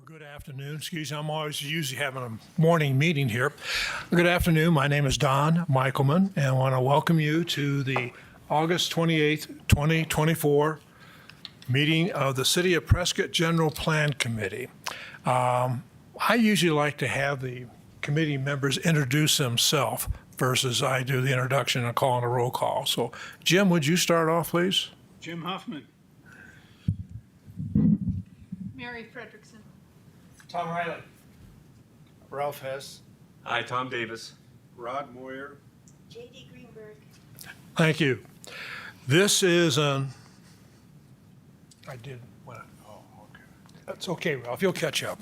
Good afternoon. Excuse me, I'm always usually having a morning meeting here. Good afternoon. My name is Don Michaelman, and I want to welcome you to the August 28th, 2024 meeting of the City of Prescott General Plan Committee. I usually like to have the committee members introduce themselves versus I do the introduction and call on a roll call. So, Jim, would you start off, please? Jim Huffman. Mary Frederickson. Tom Riley. Ralph Hess. Hi, Tom Davis. Rod Moyer. J.D. Greenberg. Thank you. This is an, I did, what, oh, okay. That's okay, Ralph, you'll catch up.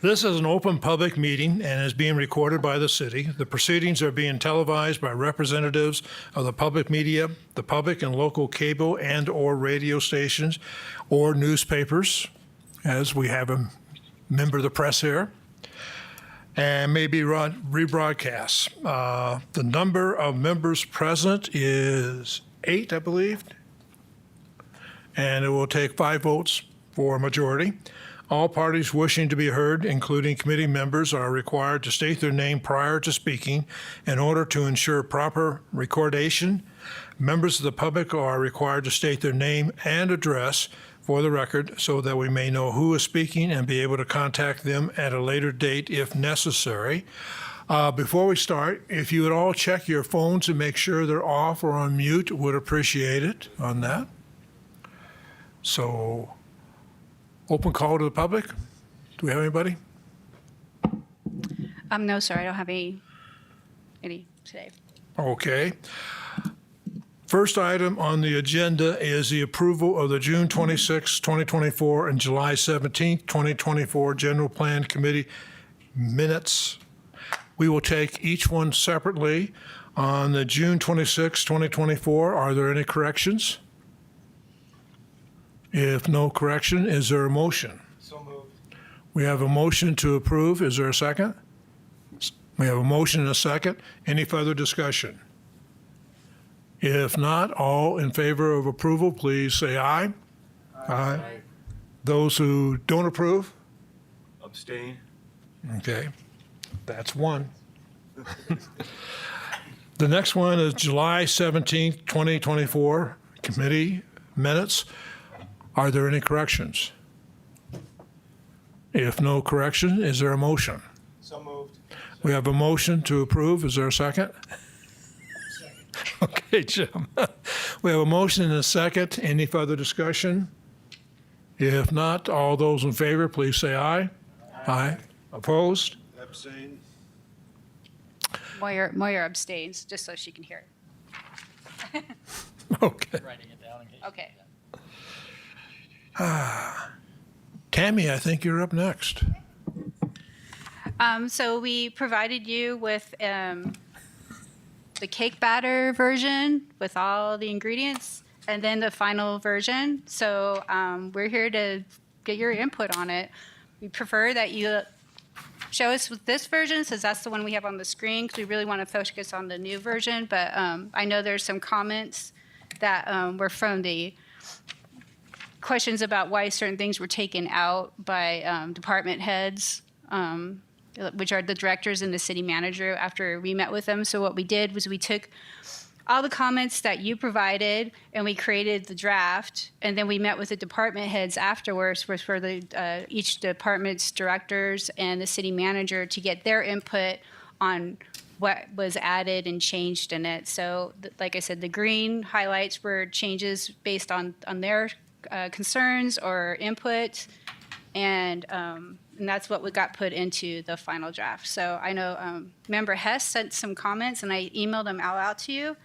This is an open public meeting and is being recorded by the city. The proceedings are being televised by representatives of the public media, the public and local cable and/or radio stations or newspapers, as we have a member of the press here, and may be rebroadcast. The number of members present is 8, I believe, and it will take 5 votes for a majority. All parties wishing to be heard, including committee members, are required to state their name prior to speaking in order to ensure proper recordation. Members of the public are required to state their name and address for the record so that we may know who is speaking and be able to contact them at a later date if necessary. Before we start, if you would all check your phones and make sure they're off or on mute, would appreciate it on that. So, open call to the public. Do we have anybody? No, sir, I don't have any today. Okay. First item on the agenda is the approval of the June 26, 2024 and July 17, 2024 General Plan Committee minutes. We will take each one separately. On the June 26, 2024, are there any corrections? If no correction, is there a motion? So moved. We have a motion to approve. Is there a second? We have a motion and a second. Any further discussion? If not, all in favor of approval, please say aye. Aye. Those who don't approve? Abstain. Okay, that's one. The next one is July 17th, 2024, committee minutes. Are there any corrections? If no correction, is there a motion? So moved. We have a motion to approve. Is there a second? Okay, Jim. We have a motion and a second. Any further discussion? If not, all those in favor, please say aye. Aye. Opposed? Abstain. Moyer abstains, just so she can hear it. Okay. Writing it down in case. Okay. Tammy, I think you're up next. So we provided you with the cake batter version with all the ingredients and then the final version. So we're here to get your input on it. We prefer that you show us with this version, since that's the one we have on the screen, because we really want to focus on the new version. But I know there's some comments that were from the questions about why certain things were taken out by department heads, which are the directors and the city manager after we met with them. So what we did was we took all the comments that you provided and we created the draft, and then we met with the department heads afterwards for the each department's directors and the city manager to get their input on what was added and changed in it. So like I said, the green highlights were changes based on their concerns or input, and that's what we got put into the final draft. So I know Member Hess sent some comments, and I emailed them all out to you.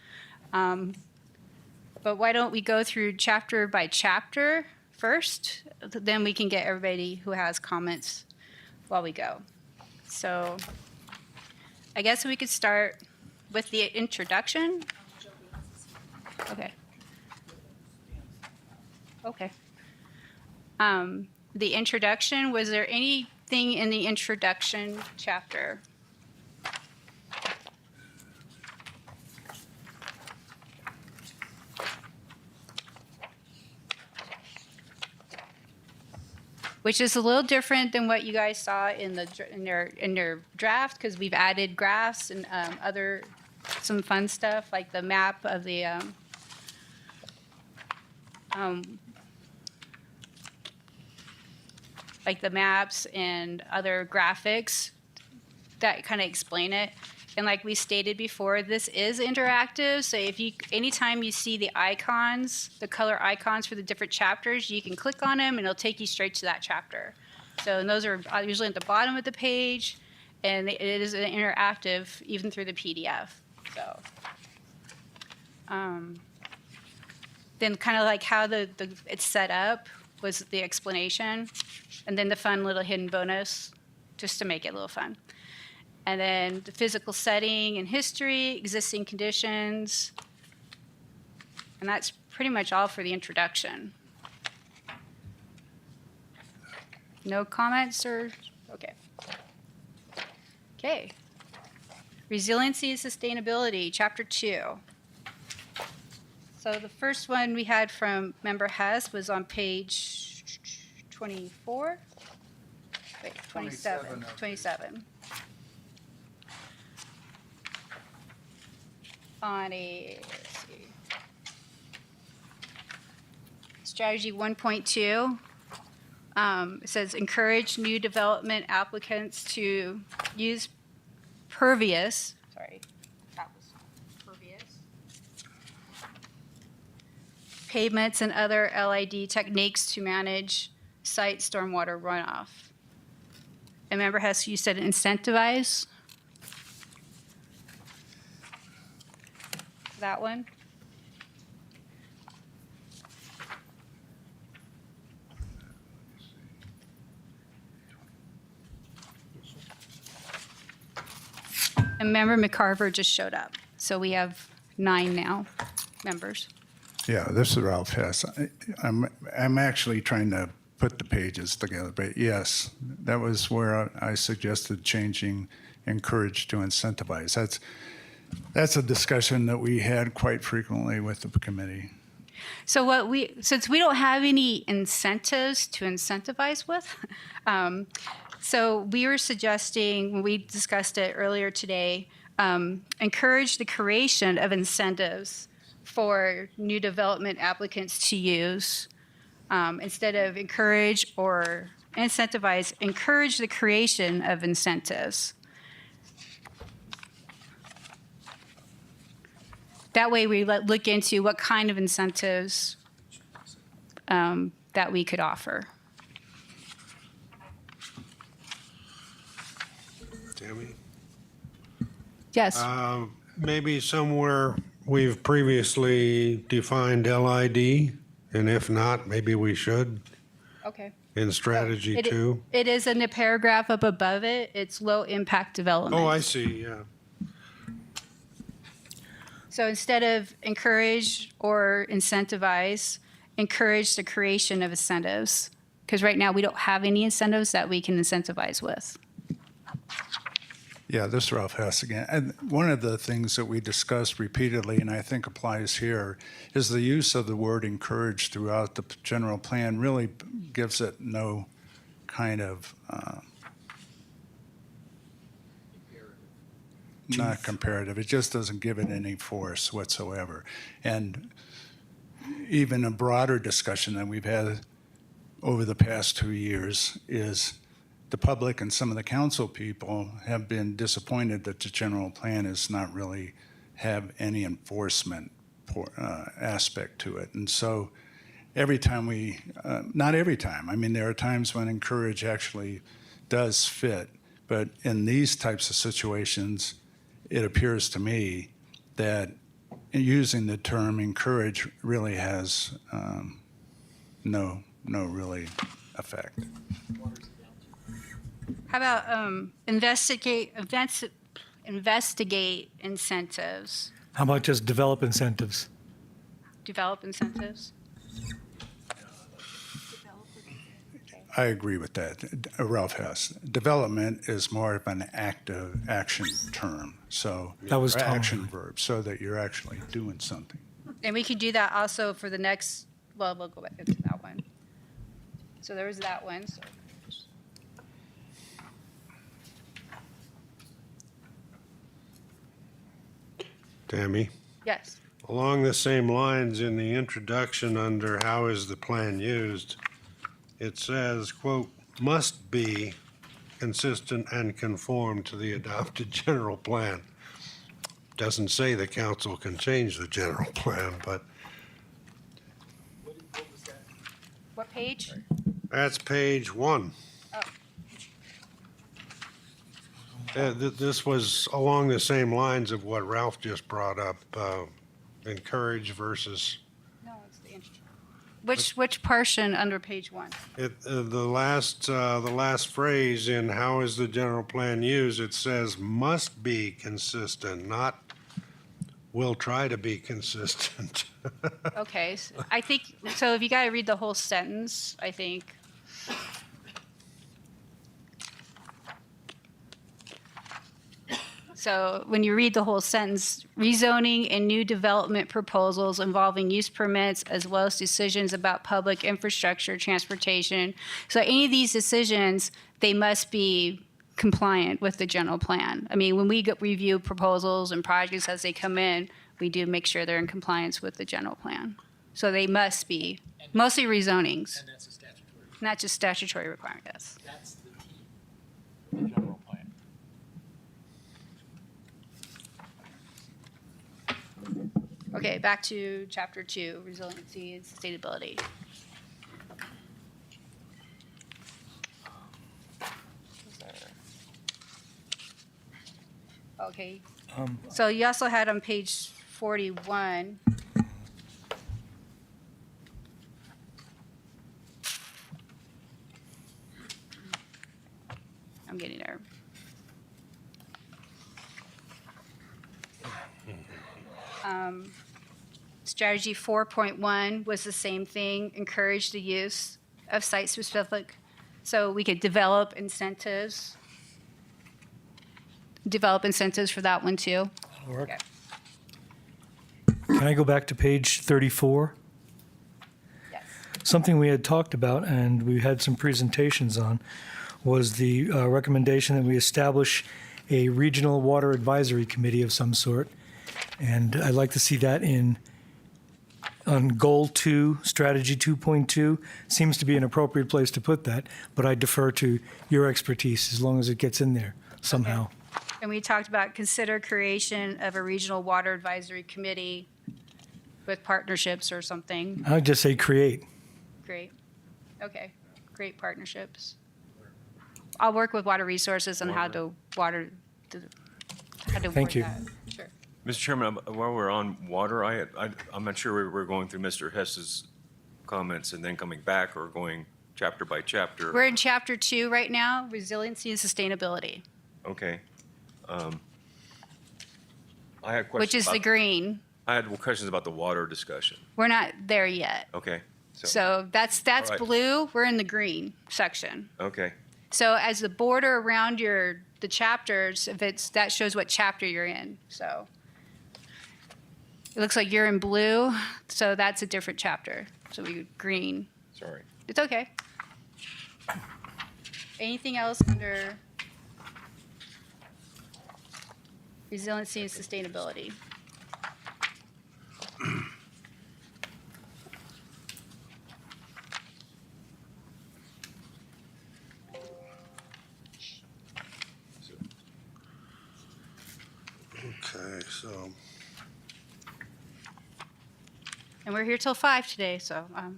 But why don't we go through chapter by chapter first? Then we can get everybody who has comments while we go. So I guess we could start with the introduction. Okay. Okay. The introduction, was there anything in the introduction chapter? which is a little different than what you guys saw in your draft, because we've added graphs and some fun stuff like the map of the like the maps and other graphics that kind of explain it. And like we stated before, this is interactive. So anytime you see the icons, the color icons for the different chapters, you can click on them and it'll take you straight to that chapter. So and those are usually at the bottom of the page, and it is interactive even through the PDF. So then kind of like how it's set up was the explanation, and then the fun little hidden bonus just to make it a little fun. And then the physical setting and history, existing conditions. And that's pretty much all for the introduction. No comments or, okay. Okay. Resiliency and Sustainability, Chapter 2. So the first one we had from Member Hess was on page 24? Wait, 27. 27. On let's see, strategy 1.2, it says encourage new development applicants to use pervious pavements and other LID techniques to manage site stormwater runoff. And remember, Hess, you said incentivize? That one? And member McCarver just showed up. So we have 9 now members. Yeah, this is Ralph Hess. I'm actually trying to put the pages together, but yes, that was where I suggested changing encourage to incentivize. That's a discussion that we had quite frequently with the committee. So since we don't have any incentives to incentivize with, so we were suggesting, when we discussed it earlier today, encourage the creation of incentives for new development applicants to use. Instead of encourage or incentivize, encourage the creation of incentives. That way we look into what kind of incentives that we could offer. Tammy? Yes. Maybe somewhere we've previously defined LID, and if not, maybe we should Okay. in strategy It- 2. It is in the paragraph up above it. It's low impact development. Oh, I see, yeah. So instead of encourage or incentivize, encourage the creation of incentives. Because right now we don't have any incentives that we can incentivize with. Yeah, this is Ralph Hess again. And one of the things that we discussed repeatedly, and I think applies here, is the use of the word encourage throughout the general plan really gives it no kind of, not comparative. It just doesn't give it any force whatsoever. And even a broader discussion that we've had over the past 2 years is the public and some of the council people have been disappointed that the general plan does not really have any enforcement aspect to it. And so every time not every time, I mean, there are times when encourage actually does fit, but in these types of situations, it appears to me that using the term encourage really has no really effect. How about investigate incentives, How about just develop incentives? develop incentives? I agree with that. Ralph Hess. Development is more of an active action term, so That was or Tom. action verb, so that you're actually doing something. And we could do that also for the next, well, we'll go back to that one. So there was that one. So. Tammy, Yes. along the same lines in the introduction under how is the plan used, it says, quote, must be consistent and conform to the adopted general plan. Doesn't say the council can change the general plan, but What page? that's page 1. Oh. This was along the same lines of what Ralph just brought up, encourage versus, No, it's the intro. Which portion under page 1? the last phrase in how is the general plan used, it says must be consistent, not will try to be consistent. Okay, so I think, so if you got to read the whole sentence, I think. So when you read the whole sentence, rezoning and new development proposals involving use permits as well as decisions about public infrastructure, transportation. So any of these decisions, they must be compliant with the general plan. I mean, when we review proposals and projects as they come in, we do make sure they're in compliance with the general plan. So they must be, mostly rezonings, And that's a statutory, not just statutory requirement, yes. that's the key, the general plan. Okay, back to chapter 2, resiliency and sustainability. Okay, so you also had on page 41. I'm getting there. Strategy 4.1 was the same thing, encourage the use of site-specific, so we could develop incentives. Develop incentives for that one too. That'll work. Okay. Can I go back to page 34? Yes. Something we had talked about and we had some presentations on was the recommendation that we establish a regional water advisory committee of some sort. And I'd like to see that on goal 2, strategy 2.2. Seems to be an appropriate place to put that, but I defer to your expertise as long as it gets in there somehow. And we talked about consider creation of a regional water advisory committee with partnerships or something. I'd just say create. Great. Okay, great partnerships. I'll work with Water Resources on how to work Thank you. that. Sure. Mr. Chairman, while we're on water, I'm not sure we're going through Mr. Hess's comments and then coming back or going chapter by chapter. We're in chapter 2 right now, resiliency and sustainability, Okay. I had questions. which is the green. I had questions about the water discussion. We're not there yet. Okay. So that's All right. blue, we're in the green section. Okay. So as the border around the chapters, that shows what chapter you're in, so. It looks like you're in blue, so that's a different chapter. So we green. Sorry. It's okay. Anything else under resiliency and sustainability? Okay, so, And we're here till 5 today, so, Not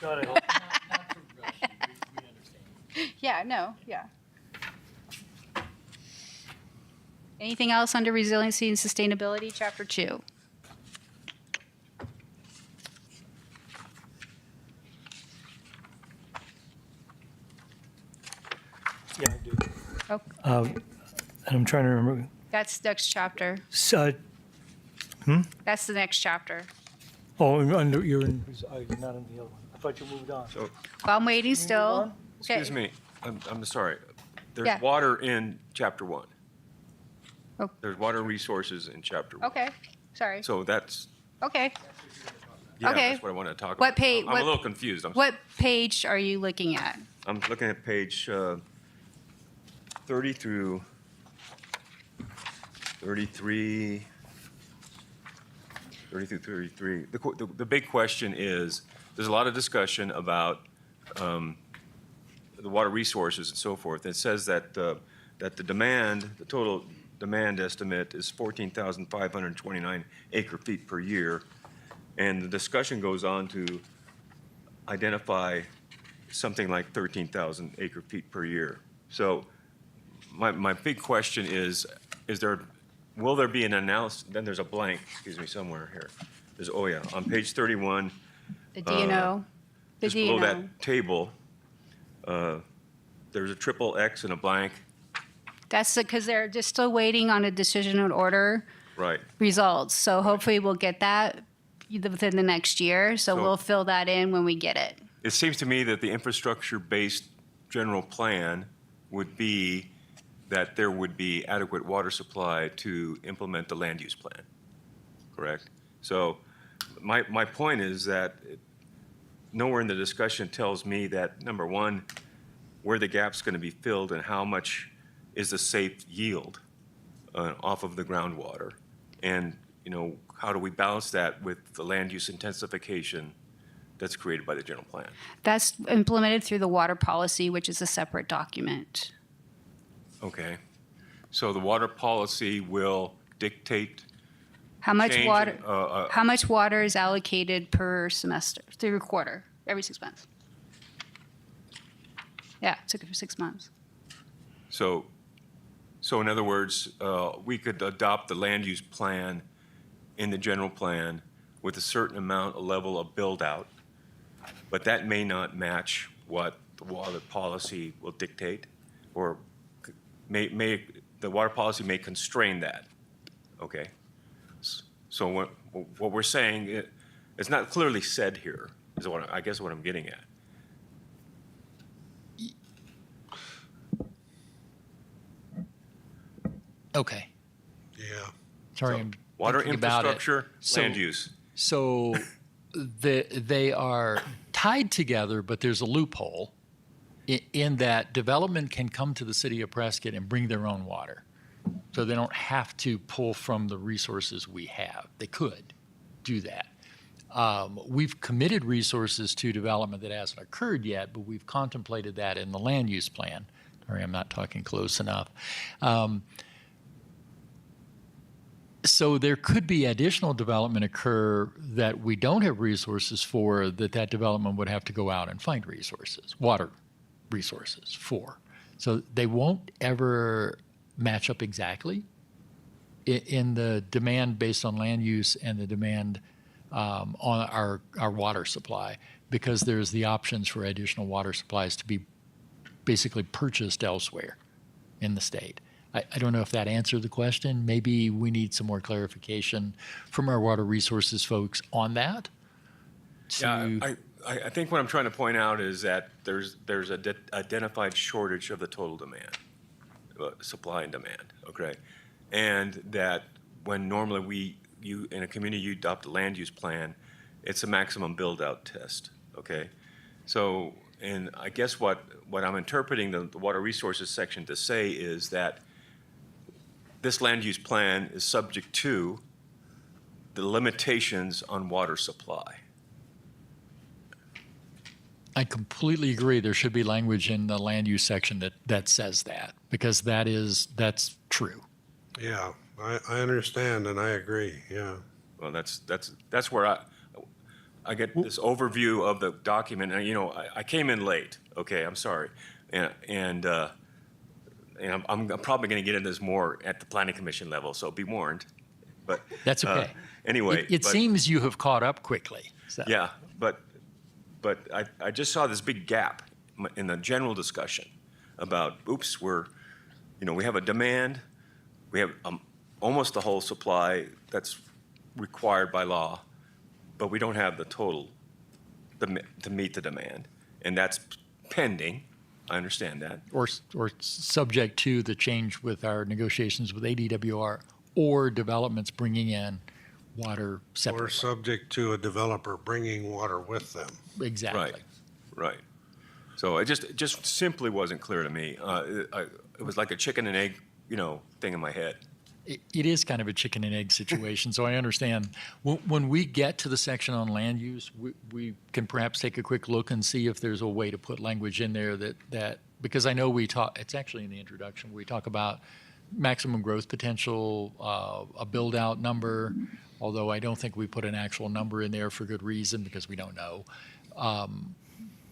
to rush you, we understand. yeah, no, yeah. Anything else under resiliency and sustainability, chapter 2? Yeah, I do. Oh, And I'm trying to remember. that's next chapter. That's the next chapter. You're not in the other one. I thought you moved on. So, Well, I'm waiting still. excuse Okay. me, I'm sorry. There's Yeah. water in chapter 1. Oh. There's water resources in chapter 1. Okay, sorry. So that's, Okay, Yeah, Okay. that's what I want to talk What about. page- I'm what- a little confused. What page are you looking at? I'm looking at page 30 through 33. 30 through 33. The big question is, there's a lot of discussion about the water resources and so forth. It says that the demand, the total demand estimate is 14,529 acre feet per year. And the discussion goes on to identify something like 13,000 acre feet per year. So my big question is will there be an analysis? Then there's a blank, excuse me, somewhere here. There's, oh yeah, on page 31, The DNO? The just below DNO. that table, there's a triple X and a blank. That's because they're just still waiting on a decision and order Right. results. So hopefully we'll get that within the next year. So So- we'll fill that in when we get it. It seems to me that the infrastructure-based general plan would be that there would be adequate water supply to implement the land use plan, correct? So my point is that nowhere in the discussion tells me that, number one, where the gap's going to be filled and how much is the safe yield off of the groundwater. And, you know, how do we balance that with the land use intensification that's created by the general plan? That's implemented through the water policy, which is a separate document. Okay. So the water policy will dictate How much change, water? uh, How much water is allocated per semester, through a quarter, every 6 months? Yeah, it took it for 6 months. So in other words, we could adopt the land use plan in the general plan with a certain amount, a level of build out, but that may not match what the water policy will dictate, or the water policy may constrain that. Okay. So what we're saying, it's not clearly said here, is I guess what I'm getting at. Okay. Yeah. Sorry, I'm Water thinking about it. infrastructure, So- land use. So they are tied together, but there's a loophole in that development can come to the city of Prescott and bring their own water. So they don't have to pull from the resources we have. They could do that. We've committed resources to development that hasn't occurred yet, but we've contemplated that in the land use plan. Sorry, I'm not talking close enough. So there could be additional development occur that we don't have resources for, that development would have to go out and find resources, water resources for. So they won't ever match up exactly in the demand based on land use and the demand on our water supply, because there's the options for additional water supplies to be basically purchased elsewhere in the state. I don't know if that answered the question. Maybe we need some more clarification from our water resources folks on that. Yeah, I think what I'm trying to point out is that there's a identified shortage of the total demand, supply and demand, okay? And that when normally you in a community, you adopt a land use plan, it's a maximum build-out test, okay? So, and I guess what I'm interpreting the water resources section to say is that this land use plan is subject to the limitations on water supply. I completely agree. There should be language in the land use section that says that, because that's true. Yeah, I understand and I agree, yeah. Well, that's where I get this overview of the document, and you know, I came in late. Okay, I'm sorry, and I'm probably going to get into this more at the planning commission level, so be warned. But That's okay. Anyway, It but- seems you have caught up quickly. So. Yeah, but I just saw this big gap in the general discussion about, oops, we have a demand, we have almost the whole supply that's required by law, but we don't have the total to meet the demand, and that's pending. I understand that. Or subject to the change with our negotiations with ADWR or developments bringing in water Or separately. subject to a developer bringing water with them. Exactly. Right, right. So it just simply wasn't clear to me. It was like a chicken and egg, thing in my head. It is kind of a chicken and egg situation, so I understand. When we get to the section on land use, we can perhaps take a quick look and see if there's a way to put language in there that because I know it's actually in the introduction, we talk about maximum growth potential, a build-out number, although I don't think we put an actual number in there for good reason because we don't know.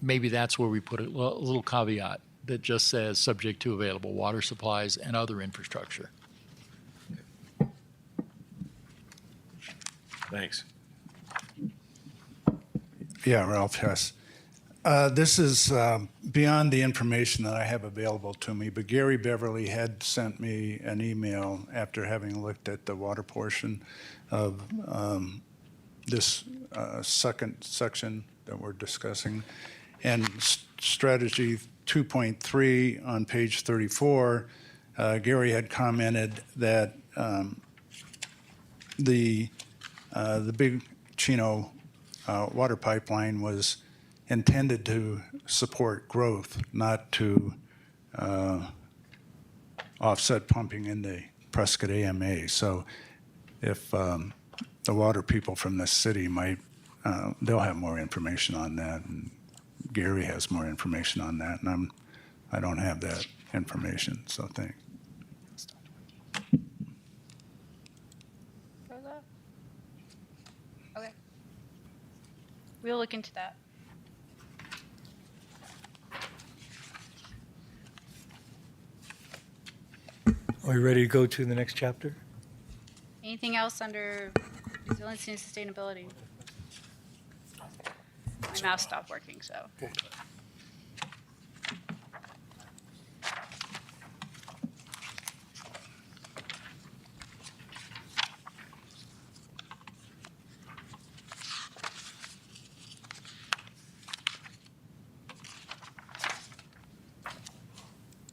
Maybe that's where we put a little caveat that just says subject to available water supplies and other infrastructure. Thanks. Yeah, Ralph Hess. This is beyond the information that I have available to me, but Gary Beverly had sent me an email after having looked at the water portion of this second section that we're discussing. And strategy 2.3 on page 34, Gary had commented that the Big Chino water pipeline was intended to support growth, not to offset pumping in the Prescott AMA. So if the water people from this city might, they'll have more information on that. And Gary has more information on that, and I don't have that information, so thanks. Okay. We'll look into that. Are we ready to go to the next chapter? Anything else under resiliency and sustainability? My mouse stopped working, so.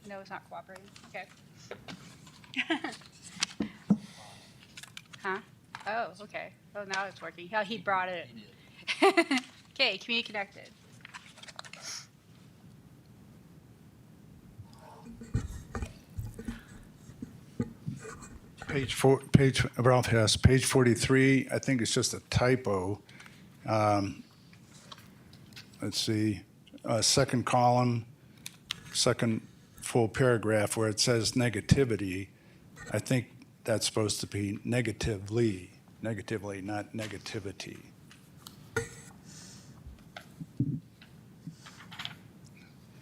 No, it's not cooperating. Okay. Huh? Oh, okay. Oh, now it's working. Oh, he brought it. Okay, community connected. Ralph Hess, page 43, I think it's just a typo. Let's see, second column, second full paragraph where it says negativity. I think that's supposed to be negatively, not negativity.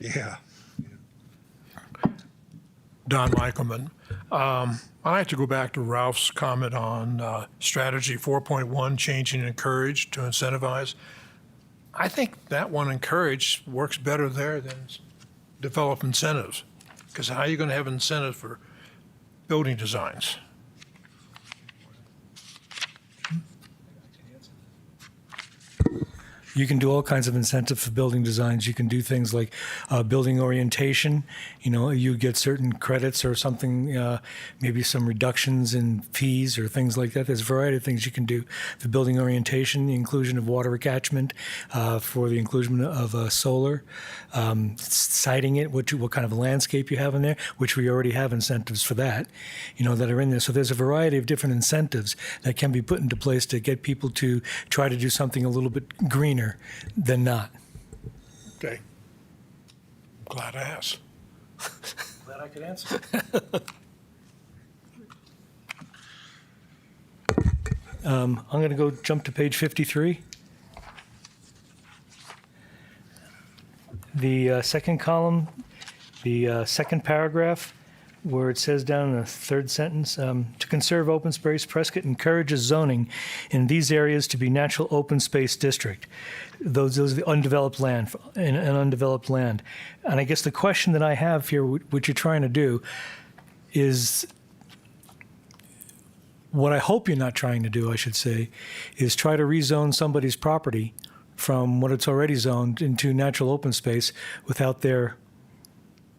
Yeah. Don Michaelman. I'd like to go back to Ralph's comment on strategy 4.1, changing encourage to incentivize. I think that one, encourage, works better there than develop incentives. Because how are you going to have incentives for building designs? You can do all kinds of incentive for building designs. You can do things like building orientation. You know, you get certain credits or something, maybe some reductions in fees or things like that. There's a variety of things you can do for building orientation, the inclusion of water catchment, for the inclusion of solar, citing it, what kind of landscape you have in there, which we already have incentives for that, you know, that are in there. So there's a variety of different incentives that can be put into place to get people to try to do something a little bit greener than not. Okay. Glad I asked. Glad I could answer. I'm going to go jump to page 53. The second column, the second paragraph, where it says down in the third sentence, to conserve open space, Prescott encourages zoning in these areas to be natural open space district. Those are the undeveloped land, an undeveloped land. And I guess the question that I have here, what you're trying to do, is what I hope you're not trying to do, I should say, is try to rezone somebody's property from what it's already zoned into natural open space without their,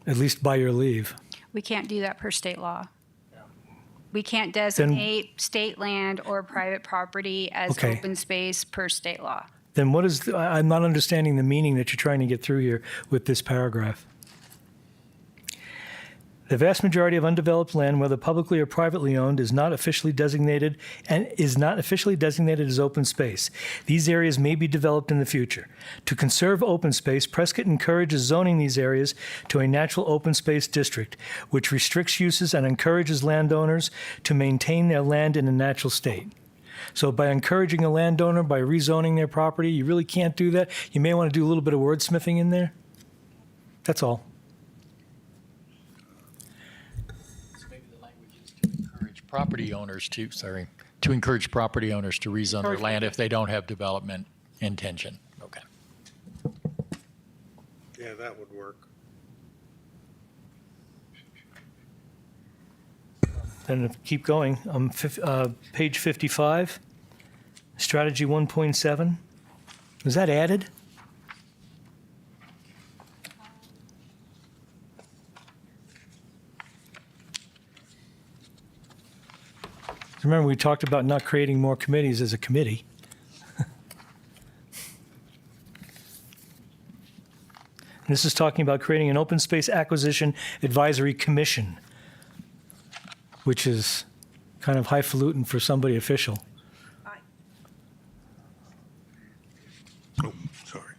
at least by your leave. We can't do that per state law. We can't designate state land or private property as Okay. open space per state law. Then what is, I'm not understanding the meaning that you're trying to get through here with this paragraph. The vast majority of undeveloped land, whether publicly or privately owned, is not officially designated as open space. These areas may be developed in the future. To conserve open space, Prescott encourages zoning these areas to a natural open space district, which restricts uses and encourages landowners to maintain their land in a natural state. So by encouraging a landowner, by rezoning their property, you really can't do that. You may want to do a little bit of wordsmithing in there. That's all. Maybe the language is to encourage property owners to, to encourage property owners to rezone their land if they don't have development intention. Okay. Yeah, that would work. Then keep going. Page 55, strategy 1.7. Was that added? Remember, we talked about not creating more committees as a committee. This is talking about creating an open space acquisition advisory commission, which is kind of highfalutin for somebody official. Oh, sorry.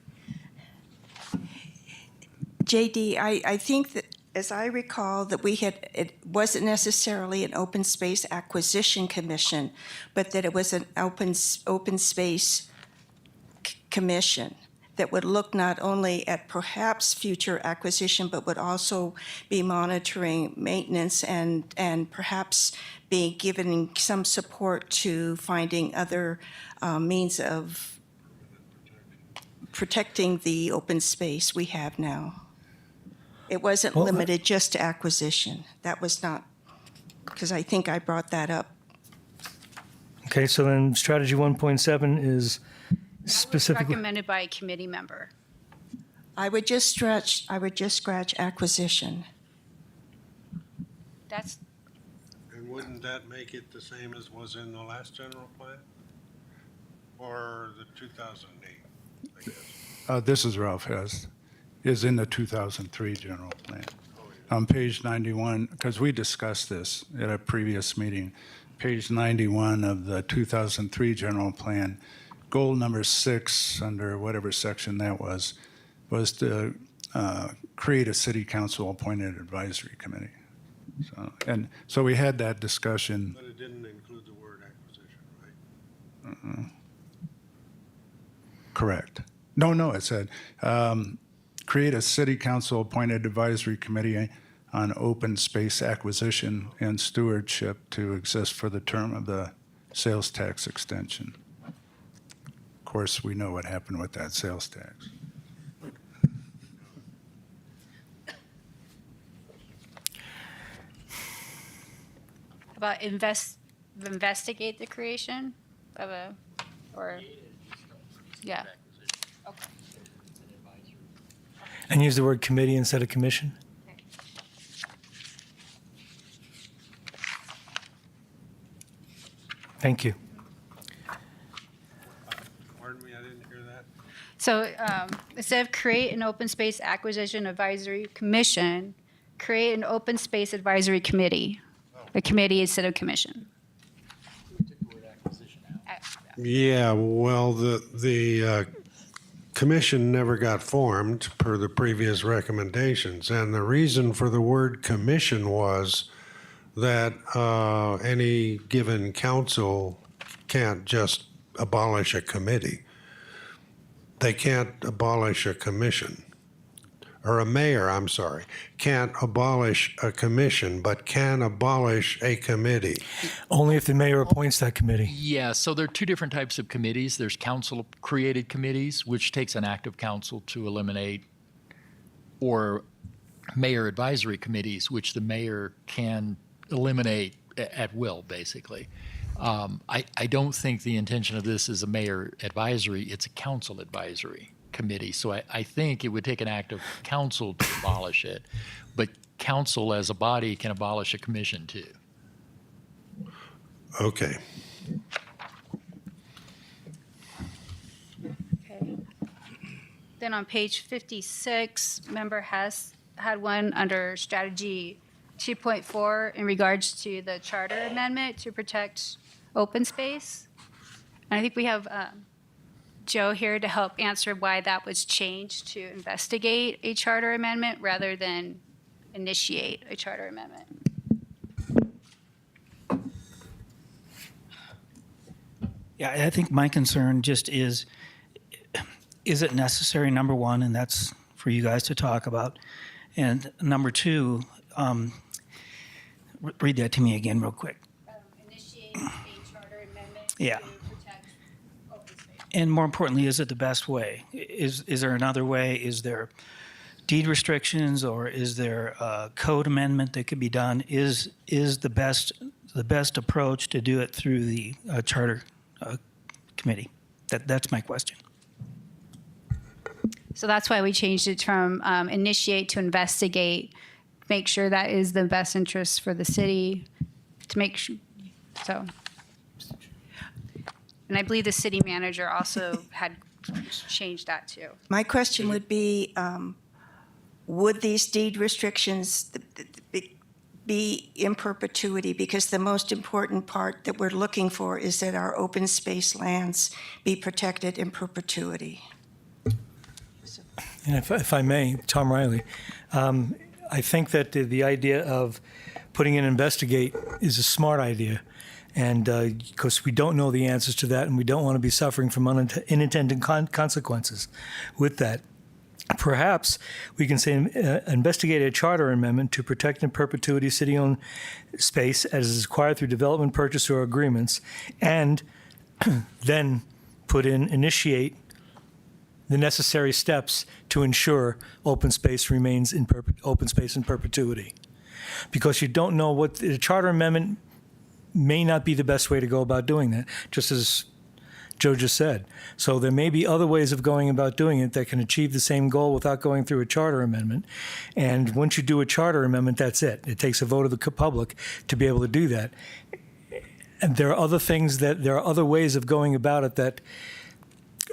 JD, I think that, as I recall, that it wasn't necessarily an open space acquisition commission, but that it was an open space commission that would look not only at perhaps future acquisition, but would also be monitoring maintenance and perhaps be giving some support to finding other means of protecting the open space we have now. It wasn't Well, limited just to acquisition. That was not, because I think I brought that up. Okay, so then strategy 1.7 is specifically. Recommended by a committee member. I would just scratch acquisition. That's, And wouldn't that make it the same as was in the last general plan? Or the 2008, I guess? This is Ralph Hess, is in the 2003 general plan. On page 91, because we discussed this at a previous meeting, page 91 of the 2003 general plan, goal number 6, under whatever section that was to create a city council appointed advisory committee. So we had that discussion. But it didn't include the word acquisition, right? Correct. No, it said, create a city council appointed advisory committee on open space acquisition and stewardship to exist for the term of the sales tax extension. Of course, we know what happened with that sales tax. about investigate the creation of a, or, yeah. Okay. And use the word committee instead of commission? Thank you. Pardon me, I didn't hear that. So instead of create an open space acquisition advisory commission, create an open space advisory committee. A committee instead of commission. Yeah, well, the commission never got formed per the previous recommendations. And the reason for the word commission was that any given council can't just abolish a committee. They can't abolish a commission. Or a mayor, I'm sorry, can't abolish a commission, but can abolish a committee. Only if the mayor appoints that committee. Yeah, so there are two different types of committees. There's council-created committees, which takes an act of council to eliminate, or mayor advisory committees, which the mayor can eliminate at will, basically. I don't think the intention of this is a mayor advisory, it's a council advisory committee. So I think it would take an act of council to abolish it, but council as a body can abolish a commission too. Okay. Okay. Then on page 56, member Hess had one under strategy 2.4 in regards to the charter amendment to protect open space. And I think we have Joe here to help answer why that was changed to investigate a charter amendment rather than initiate a charter amendment. Yeah, I think my concern just is it necessary, number one, and that's for you guys to talk about. And number two, read that to me again real quick. Initiate a charter amendment Yeah. to protect open space. And more importantly, is it the best way? Is there another way? Is there deed restrictions, or is there a code amendment that could be done? Is the best approach to do it through the charter committee? That's my question. So that's why we changed it from initiate to investigate, make sure that is the best interest for the city to make sure, so. And I believe the city manager also had changed that too. My question would be, would these deed restrictions be in perpetuity? Because the most important part that we're looking for is that our open space lands be protected in perpetuity. And if I may, Tom Riley, I think that the idea of putting in investigate is a smart idea. And because we don't know the answers to that, and we don't want to be suffering from unintended consequences with that. Perhaps we can say investigate a charter amendment to protect in perpetuity city-owned space as is acquired through development, purchase, or agreements, and then put in initiate the necessary steps to ensure open space remains in open space in perpetuity. Because you don't know what the charter amendment may not be the best way to go about doing that, just as Joe just said. So there may be other ways of going about doing it that can achieve the same goal without going through a charter amendment. And once you do a charter amendment, that's it. It takes a vote of the public to be able to do that. And there are other ways of going about it that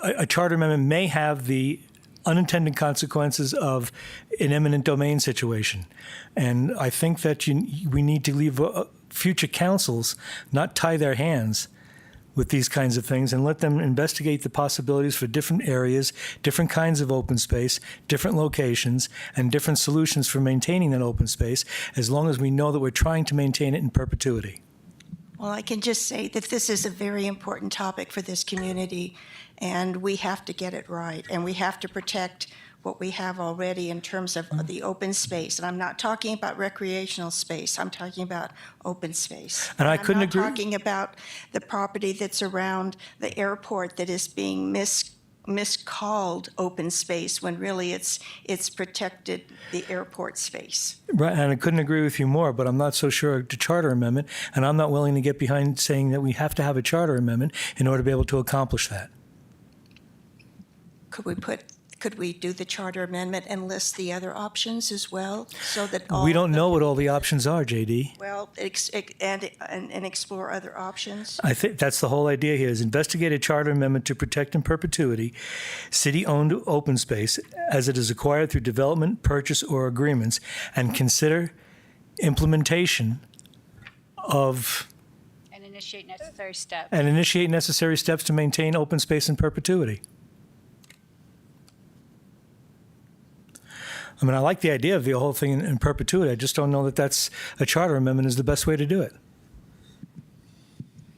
a charter amendment may have the unintended consequences of an eminent domain situation. And I think that we need to leave future councils not tie their hands with these kinds of things and let them investigate the possibilities for different areas, different kinds of open space, different locations, and different solutions for maintaining that open space, as long as we know that we're trying to maintain it in perpetuity. Well, I can just say that this is a very important topic for this community, and we have to get it right, and we have to protect what we have already in terms of the open space. And I'm not talking about recreational space. I'm talking about open space. And I couldn't agree. I'm not talking about the property that's around the airport that is being miscalled open space when really it's protected the airport space. Right, and I couldn't agree with you more, but I'm not so sure of the charter amendment, and I'm not willing to get behind saying that we have to have a charter amendment in order to be able to accomplish that. Could we do the charter amendment and list the other options as well, so that all We don't know what all the options are, JD. well and explore other options? I think that's the whole idea here, is investigate a charter amendment to protect in perpetuity city-owned open space as it is acquired through development, purchase, or agreements, and consider implementation of And initiate necessary steps. and initiate necessary steps to maintain open space in perpetuity. I mean, I like the idea of the whole thing in perpetuity. I just don't know that that's a charter amendment is the best way to do it.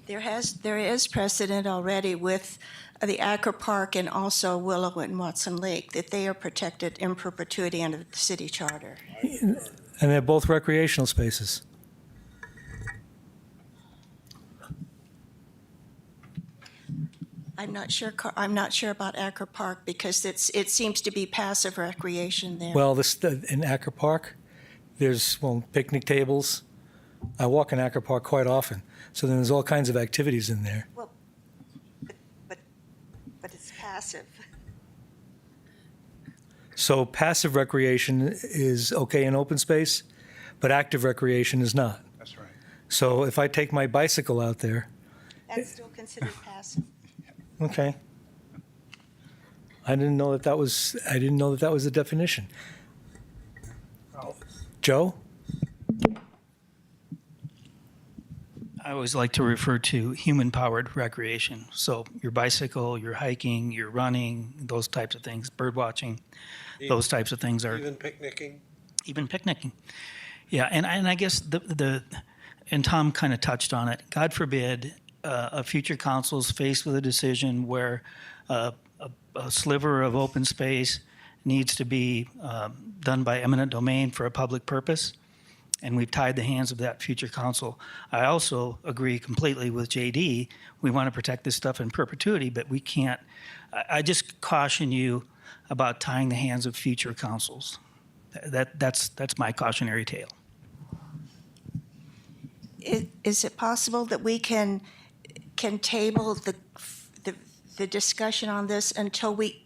There is precedent already with the Acker Park and also Willow and Watson Lake that they are protected in perpetuity under the city charter. And they're both recreational spaces. I'm not sure about Acker Park because it seems to be passive recreation there. Well, in Acker Park, there's picnic tables. I walk in Acker Park quite often, so then there's all kinds of activities in there. Well, but it's passive. So passive recreation is okay in open space, but active recreation is not. That's right. So if I take my bicycle out there, That's still considered passive. okay. I didn't know that was the definition. Joe? I always like to refer to human-powered recreation. So your bicycle, your hiking, your running, those types of things, bird watching, those types of things are Even picnicking? even picnicking. Yeah, and I guess and Tom kind of touched on it. God forbid a future council is faced with a decision where a sliver of open space needs to be done by eminent domain for a public purpose, and we've tied the hands of that future council. I also agree completely with JD. We want to protect this stuff in perpetuity, but we can't. I just caution you about tying the hands of future councils. That's my cautionary tale. Is it possible that we can table the discussion on this until we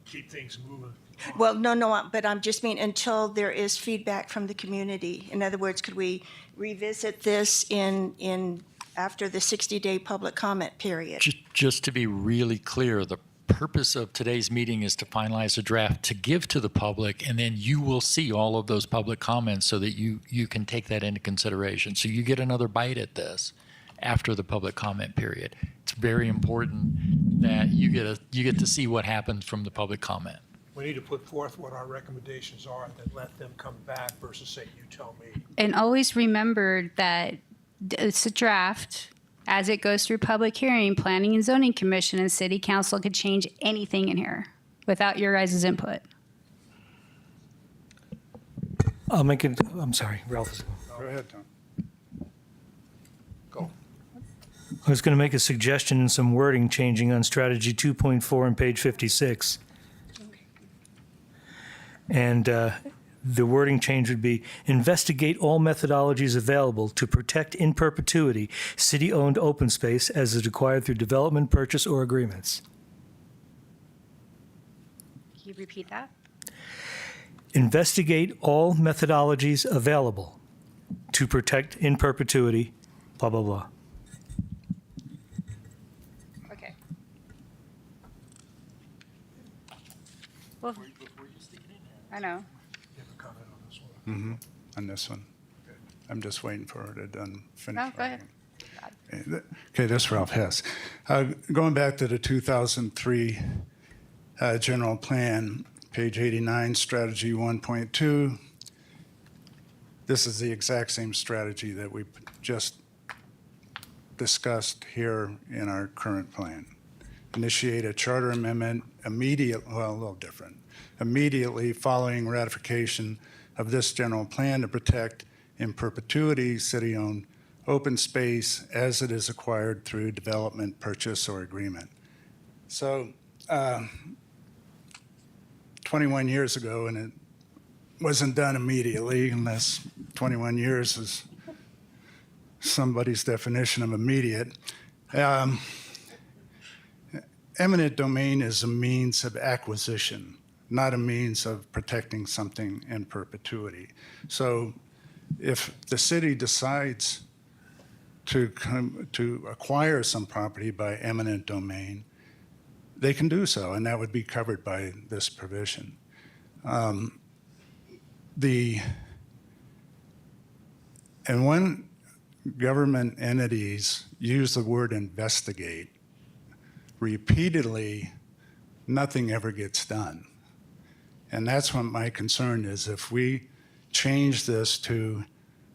Keep things moving. well, no, but I'm just mean until there is feedback from the community. In other words, could we revisit this in after the 60-day public comment period? Just to be really clear, the purpose of today's meeting is to finalize a draft to give to the public, and then you will see all of those public comments so that you can take that into consideration. So you get another bite at this after the public comment period. It's very important that you get to see what happens from the public comment. We need to put forth what our recommendations are and then let them come back versus say, you tell me. And always remember that it's a draft. As it goes through public hearing, Planning and Zoning Commission and City Council could change anything in here without your guys' input. I'll make it, I'm sorry, Ralph is. Go ahead, Tom. Go. I was going to make a suggestion and some wording changing on strategy 2.4 on page 56. And the wording change would be, investigate all methodologies available to protect in perpetuity city-owned open space as is acquired through development, purchase, or agreements. Can you repeat that? Investigate all methodologies available to protect in perpetuity, blah, blah, blah. Okay. Well, I know. You have a comment on this one? On this one. I'm just waiting for her to finish. No, go ahead. Okay, this is Ralph Hess. Going back to the 2003 general plan, page 89, strategy 1.2. This is the exact same strategy that we just discussed here in our current plan. Initiate a charter amendment a little different. Immediately following ratification of this general plan to protect in perpetuity city-owned open space as it is acquired through development, purchase, or agreement. So 21 years ago, and it wasn't done immediately, unless 21 years is somebody's definition of immediate. Eminent domain is a means of acquisition, not a means of protecting something in perpetuity. So if the city decides to acquire some property by eminent domain, they can do so, and that would be covered by this provision. And when government entities use the word investigate, repeatedly, nothing ever gets done. And that's what my concern is. If we change this to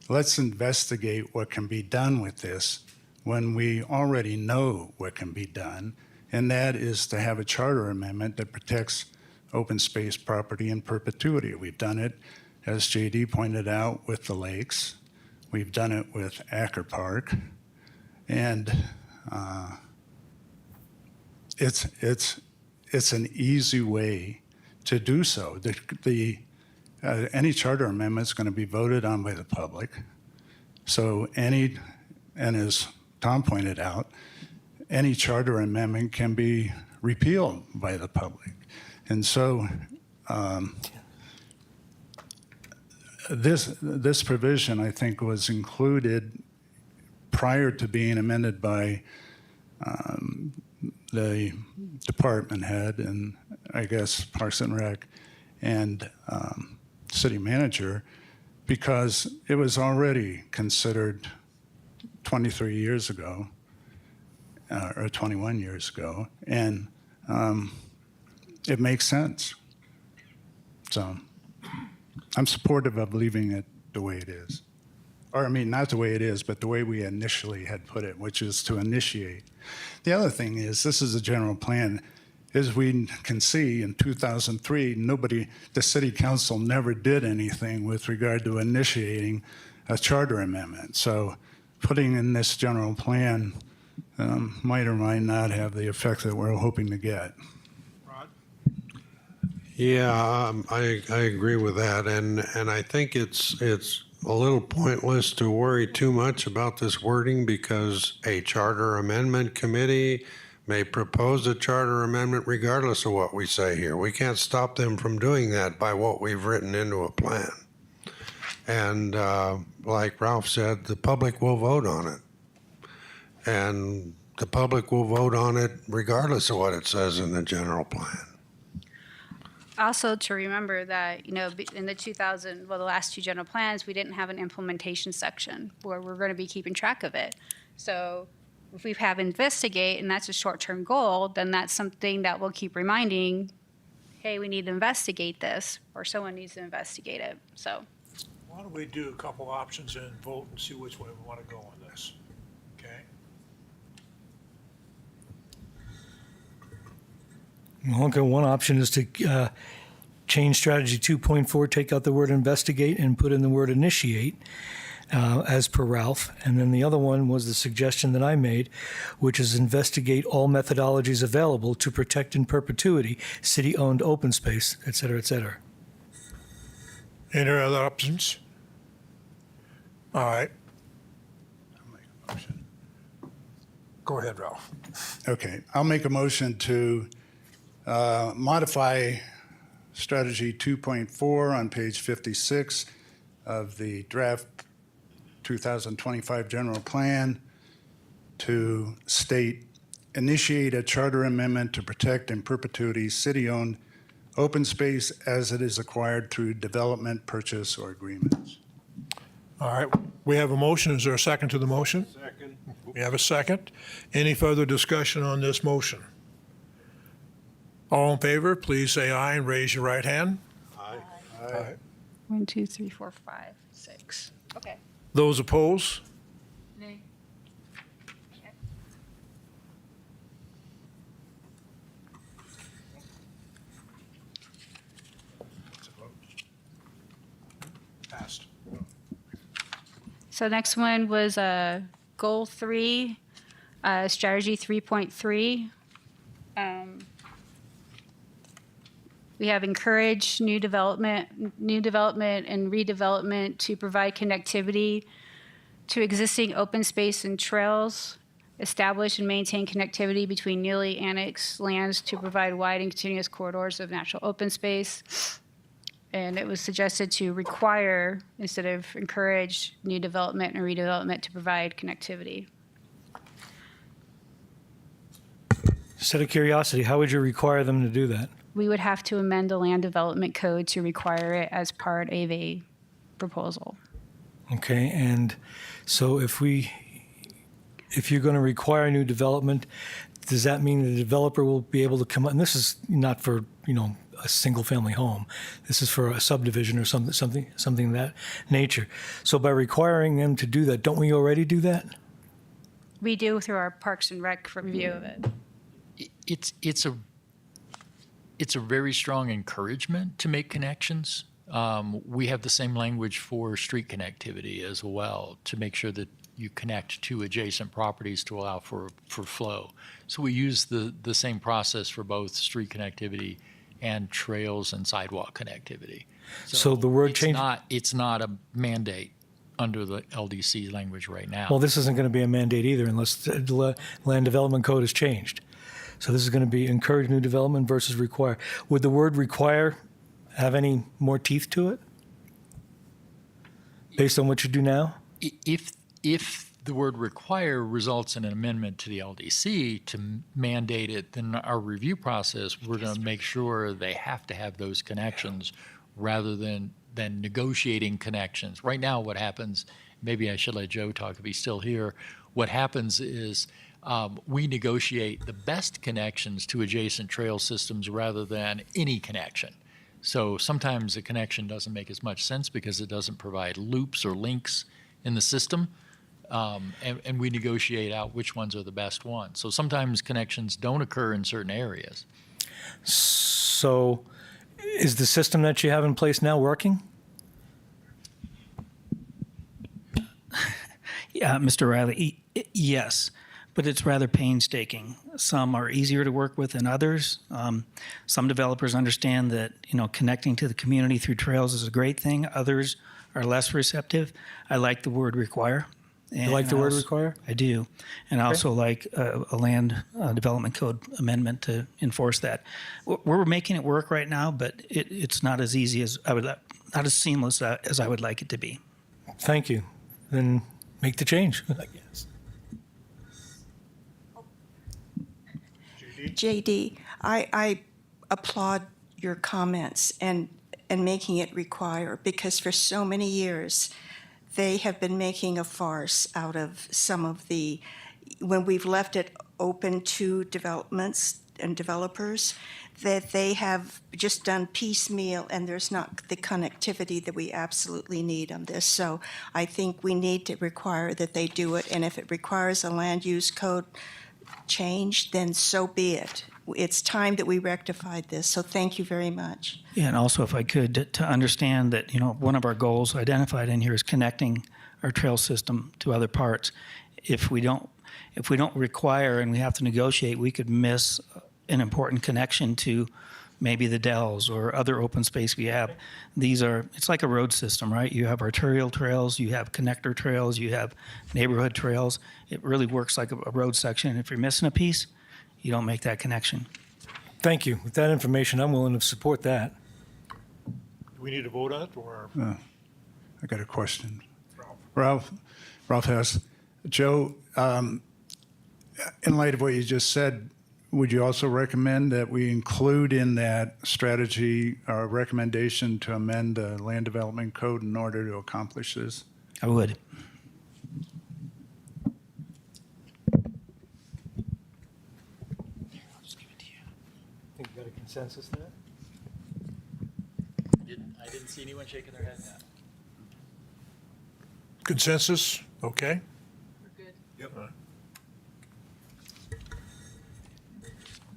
let's investigate what can be done with this when we already know what can be done, and that is to have a charter amendment that protects open space property in perpetuity. We've done it, as JD pointed out, with the lakes. We've done it with Acker Park. And it's an easy way to do so. Any charter amendment is going to be voted on by the public. So and as Tom pointed out, any charter amendment can be repealed by the public. And so this provision, I think, was included prior to being amended by the department head and I guess Parks and Rec and city manager, because it was already considered 23 years ago or 21 years ago, and it makes sense. So I'm supportive of leaving it the way it is. Or, I mean, not the way it is, but the way we initially had put it, which is to initiate. The other thing is, this is a general plan. As we can see, in 2003, the city council never did anything with regard to initiating a charter amendment. So putting in this general plan might or might not have the effect that we're hoping to get. Rod? Yeah, I agree with that, and I think it's a little pointless to worry too much about this wording because a charter amendment committee may propose a charter amendment regardless of what we say here. We can't stop them from doing that by what we've written into a plan. And like Ralph said, the public will vote on it. And the public will vote on it regardless of what it says in the general plan. Also to remember that, you know, in the last two general plans, we didn't have an implementation section where we're going to be keeping track of it. So if we have investigate and that's a short-term goal, then that's something that we'll keep reminding, hey, we need to investigate this, or someone needs to investigate it. So Why don't we do a couple options and vote and see which way we want to go on this, okay? Okay, one option is to change strategy 2.4, take out the word investigate and put in the word initiate, as per Ralph. And then the other one was the suggestion that I made, which is investigate all methodologies available to protect in perpetuity city-owned open space, et cetera, et cetera. Any other options? All right. Go ahead, Ralph. Okay, I'll make a motion to modify strategy 2.4 on page 56 of the draft 2025 general plan to state, initiate a charter amendment to protect in perpetuity city-owned open space as it is acquired through development, purchase, or agreements. All right, we have a motion. Is there a second to the motion? Second. We have a second. Any further discussion on this motion? All in favor, please say aye and raise your right hand. Aye. 1, 2, 3, 4, 5, 6. Okay. Those opposed? Nay. Passed. So next one was goal 3, strategy 3.3. We have encourage new development and redevelopment to provide connectivity to existing open space and trails, establish and maintain connectivity between newly annexed lands to provide wide and continuous corridors of natural open space. And it was suggested to require instead of encourage new development and redevelopment to provide connectivity. Just out of curiosity, how would you require them to do that? We would have to amend the land development code to require it as part of a proposal. Okay, and so if you're going to require new development, does that mean the developer will be able to come up, and this is not for, a single-family home. This is for a subdivision or something of that nature. So by requiring them to do that, don't we already do that? We do through our Parks and Rec review of it. It's a very strong encouragement to make connections. We have the same language for street connectivity as well, to make sure that you connect to adjacent properties to allow for flow. So we use the same process for both street connectivity and trails and sidewalk connectivity. So the word change. It's not a mandate under the LDC language right now. Well, this isn't going to be a mandate either unless the land development code is changed. So this is going to be encourage new development versus require. Would the word require have any more teeth to it based on what you do now? If the word require results in an amendment to the LDC to mandate it, then our review process, we're going to make sure they have to have those connections rather than negotiating connections. Right now, what happens, maybe I should let Joe talk if he's still here, what happens is we negotiate the best connections to adjacent trail systems rather than any connection. So sometimes a connection doesn't make as much sense because it doesn't provide loops or links in the system. And we negotiate out which ones are the best ones. So sometimes connections don't occur in certain areas. So is the system that you have in place now working? Yeah, Mr. Riley, yes, but it's rather painstaking. Some are easier to work with than others. Some developers understand that, connecting to the community through trails is a great thing. Others are less receptive. I like the word require. You like the word require? I do. And I also like a land development code amendment to enforce that. We're making it work right now, but it's not as easy as not as seamless as I would like it to be. Thank you. Then make the change, I guess. JD, I applaud your comments and making it require, because for so many years, they have been making a farce out of some of when we've left it open to developments and developers, that they have just done piecemeal, and there's not the connectivity that we absolutely need on this. So I think we need to require that they do it, and if it requires a land use code change, then so be it. It's time that we rectified this, so thank you very much. Yeah, and also if I could, to understand that, one of our goals identified in here is connecting our trail system to other parts. If we don't require and we have to negotiate, we could miss an important connection to maybe the Dells or other open space we have. It's like a road system, right? You have arterial trails, you have connector trails, you have neighborhood trails. It really works like a road section. If you're missing a piece, you don't make that connection. Thank you. With that information, I'm willing to support that. Do we need to vote on it, or? I got a question. Ralph Hess. Joe, in light of what you just said, would you also recommend that we include in that strategy a recommendation to amend the land development code in order to accomplish this? I would. Think we got a consensus there? I didn't see anyone shaking their head no. Consensus, okay? We're good. Yep.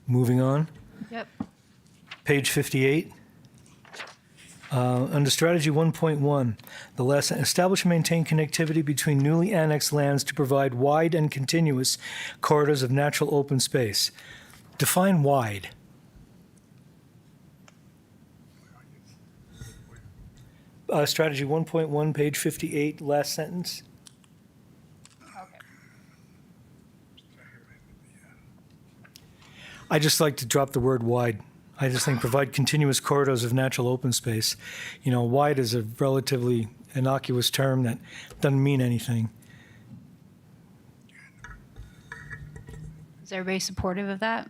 Moving on. Yep. Page 58. Under Strategy 1.1, the lesson, establish and maintain connectivity between newly annexed lands to provide wide and continuous corridors of natural open space. Define wide. Strategy 1.1, page 58, last sentence. I just like to drop the word wide. I just think provide continuous corridors of natural open space. Wide is a relatively innocuous term that doesn't mean anything. Is everybody supportive of that?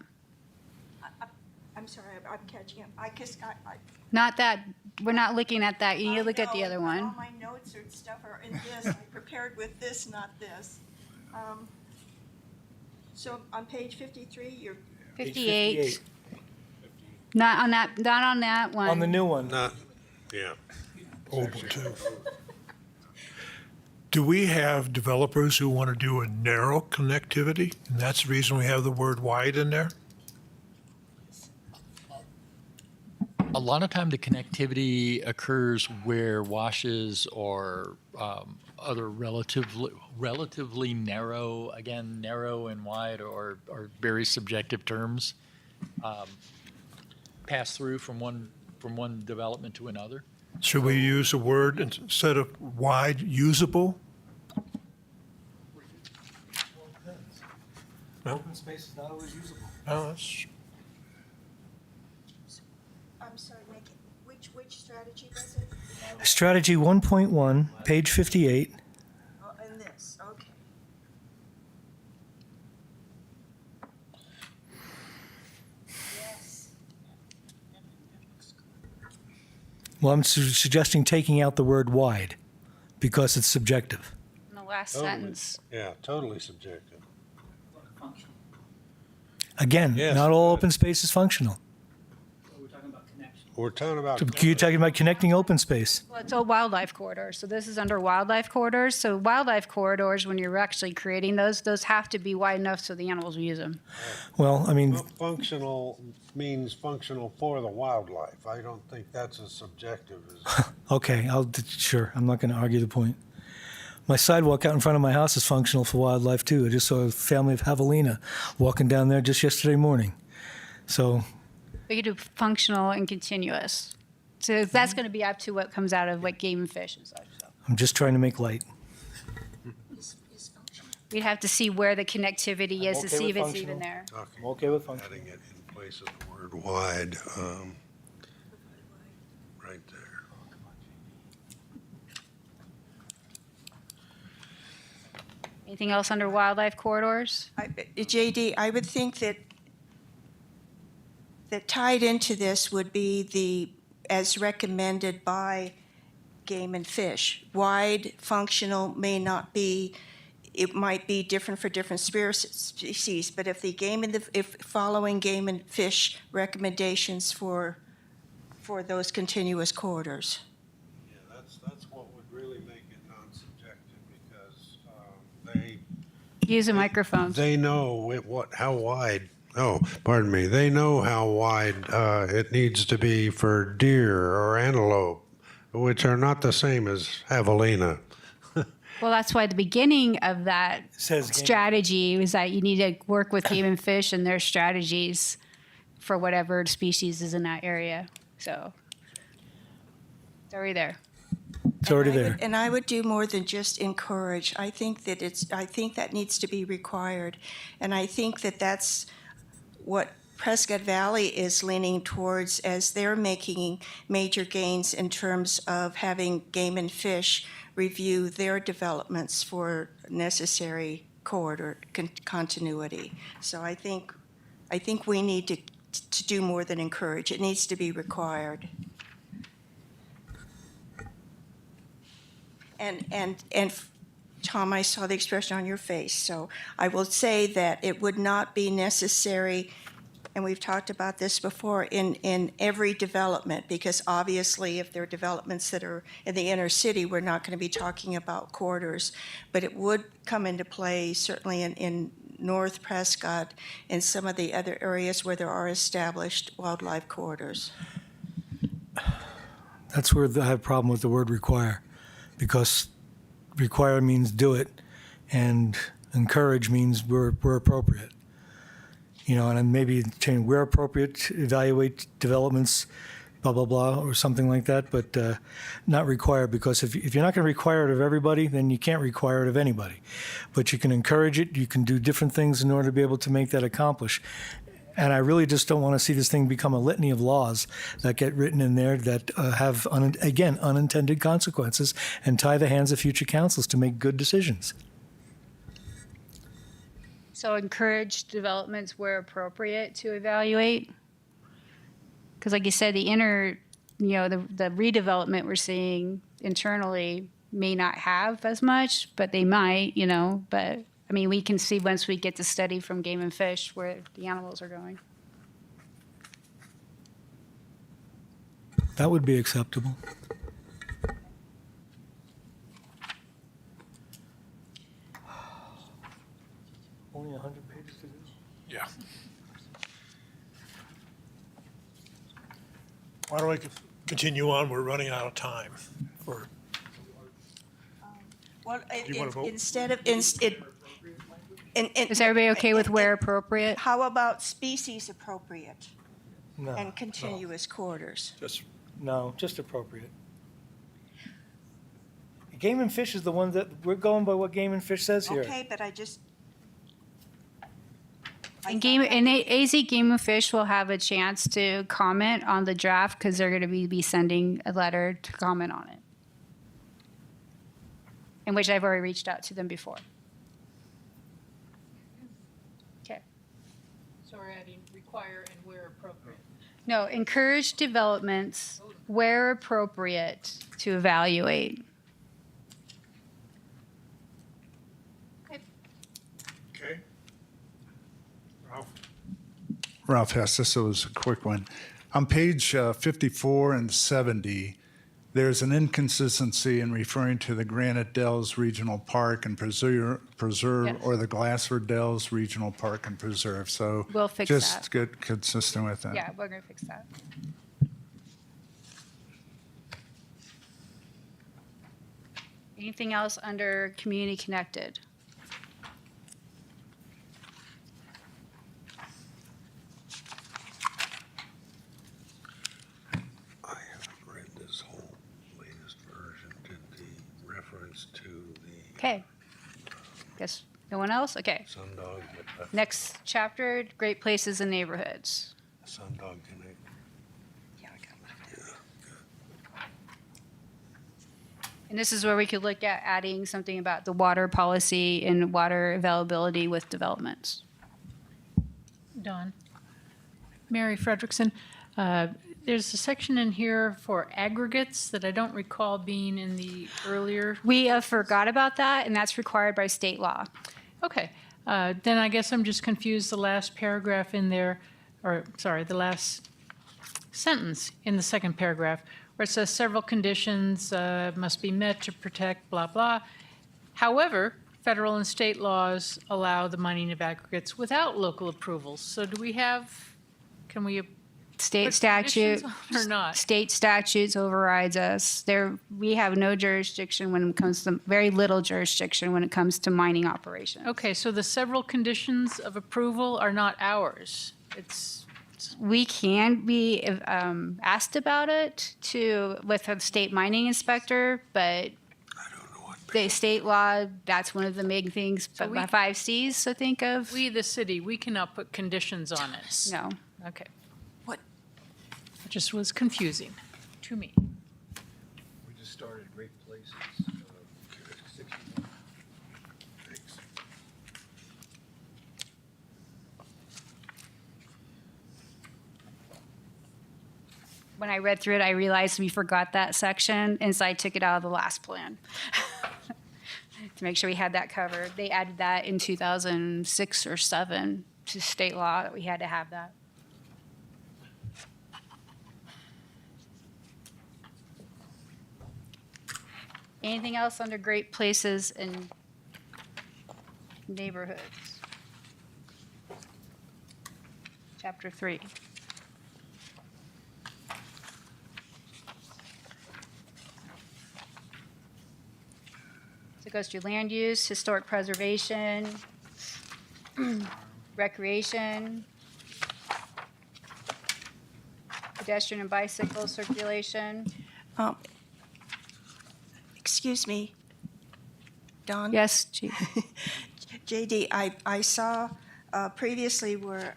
I'm sorry, I'm catching up. Not that, we're not looking at that. You need to look at the other one. All my notes and stuff are in this. I prepared with this, not this. So on page 53, you're 58. Not on that one. On the new one. Yeah. Open too. Do we have developers who want to do a narrow connectivity? And that's the reason we have the word wide in there? A lot of time the connectivity occurs where washes or other relatively narrow, again, narrow and wide are very subjective terms, pass through from one development to another. Should we use a word instead of wide, usable? No? Open space is not always usable. No, that's, I'm sorry, which strategy was it? Strategy 1.1, page 58. Oh, in this, okay. Well, I'm suggesting taking out the word wide because it's subjective. In the last Totally. sentence. Yeah, totally subjective. Again, Yes. not all open space is functional. We're talking about connection. We're talking about. So you're talking about connecting open space. Well, it's a wildlife corridor, so this is under wildlife corridors. So wildlife corridors, when you're actually creating those have to be wide enough so the animals will use them. Well, I mean, Functional means functional for the wildlife. I don't think that's as subjective as. okay, sure, I'm not going to argue the point. My sidewalk out in front of my house is functional for wildlife too. I just saw a family of javelina walking down there just yesterday morning. So, We could do functional and continuous. So that's going to be up to what comes out of like game and fish and such. So I'm just trying to make light. we'd have to see where the connectivity is to okay see if with it's even functional. there. I'm okay with functional. Adding it in place of the word wide, right there. Anything else under wildlife corridors? JD, I would think that tied into this would be as recommended by Game and Fish. Wide, functional may not be, it might be different for different species, but if if following Game and Fish recommendations for those continuous corridors. Yeah, that's what would really make it non-subjective because they Use a microphone. they know how wide. Oh, pardon me. They know how wide it needs to be for deer or antelope, which are not the same as javelina. Well, that's why the beginning of that Says game- strategy was that you need to work with game and fish and their strategies for whatever species is in that area. So it's already there. It's already there. And I would do more than just encourage. I think that needs to be required. And I think that that's what Prescott Valley is leaning towards as they're making major gains in terms of having Game and Fish review their developments for necessary corridor continuity. So I think we need to do more than encourage. It needs to be required. And Tom, I saw the expression on your face, so I will say that it would not be necessary, and we've talked about this before, in every development, because obviously if there are developments that are in the inner city, we're not going to be talking about corridors, but it would come into play certainly in North Prescott and some of the other areas where there are established wildlife corridors. That's where I have a problem with the word require, because require means do it, and encourage means we're appropriate. You know, and then maybe change where appropriate, evaluate developments, blah, blah, blah, or something like that, but not require, because if you're not going to require it of everybody, then you can't require it of anybody. But you can encourage it, you can do different things in order to be able to make that accomplish. And I really just don't want to see this thing become a litany of laws that get written in there that have, again, unintended consequences and tie the hands of future councils to make good decisions. So encourage developments where appropriate to evaluate. Because like you said, the inner, the redevelopment we're seeing internally may not have as much, but they might, but I mean, we can see once we get the study from Game and Fish where the animals are going. That would be acceptable. Only 100 pages to do. Yeah. Why don't we continue on? We're running out of time for. Well, you wanna vote? instead of, Is everybody okay with where appropriate? how about species appropriate No, and continuous corridors? Just no, just appropriate. Game and Fish is the one that, we're going by what Game and Fish says here. Okay, but I just. And AZ Game and Fish will have a chance to comment on the draft because they're going to be sending a letter to comment on it. In which I've already reached out to them before. Okay. So we're adding require and where appropriate. No, encourage developments where appropriate, to evaluate. Okay. Ralph? Ralph Hess, this was a quick one. On page 54 and 70, there's an inconsistency in referring to the Granite Dells Regional Park and Preserve Yes. or the Glassford Dells Regional Park and Preserve. So We'll fix just that. get consistent with that. Yeah, we're gonna fix that. Anything else under community connected? I haven't read this whole latest version. Did the reference to the Okay. Guess no one else? Okay. Sundog, Next chapter, Great Places and Neighborhoods. Sundog Connect? And this is where we could look at adding something about the water policy and water availability with developments. Dawn. Mary Frederickson. There's a section in here for aggregates that I don't recall being in the earlier. We forgot about that, and that's required by state law. Okay, then I guess I'm just confused. The last paragraph in there, or sorry, the last sentence in the second paragraph, where it says several conditions must be met to protect blah, blah. However, federal and state laws allow the mining of aggregates without local approvals. So do we have, can we State put statute. conditions on or not? State statutes overrides us. We have no jurisdiction when it comes to, very little jurisdiction when it comes to mining operations. Okay, so the several conditions of approval are not ours. It's, We can be asked about it with a state mining inspector, but the state law, that's one of the main things, So we- 5 Cs to think of. we, the city, we cannot put conditions on it. No. Okay. What? It just was confusing to me. We just started Great Places. 61. When I read through it, I realized we forgot that section, and so I took it out of the last plan to make sure we had that covered. They added that in 2006 or 7 to state law that we had to have that. Anything else under Great Places and Neighborhoods? Chapter 3. So it goes through land use, historic preservation, recreation, pedestrian and bicycle circulation. Excuse me, Dawn? Yes, Chief. JD, I saw previously where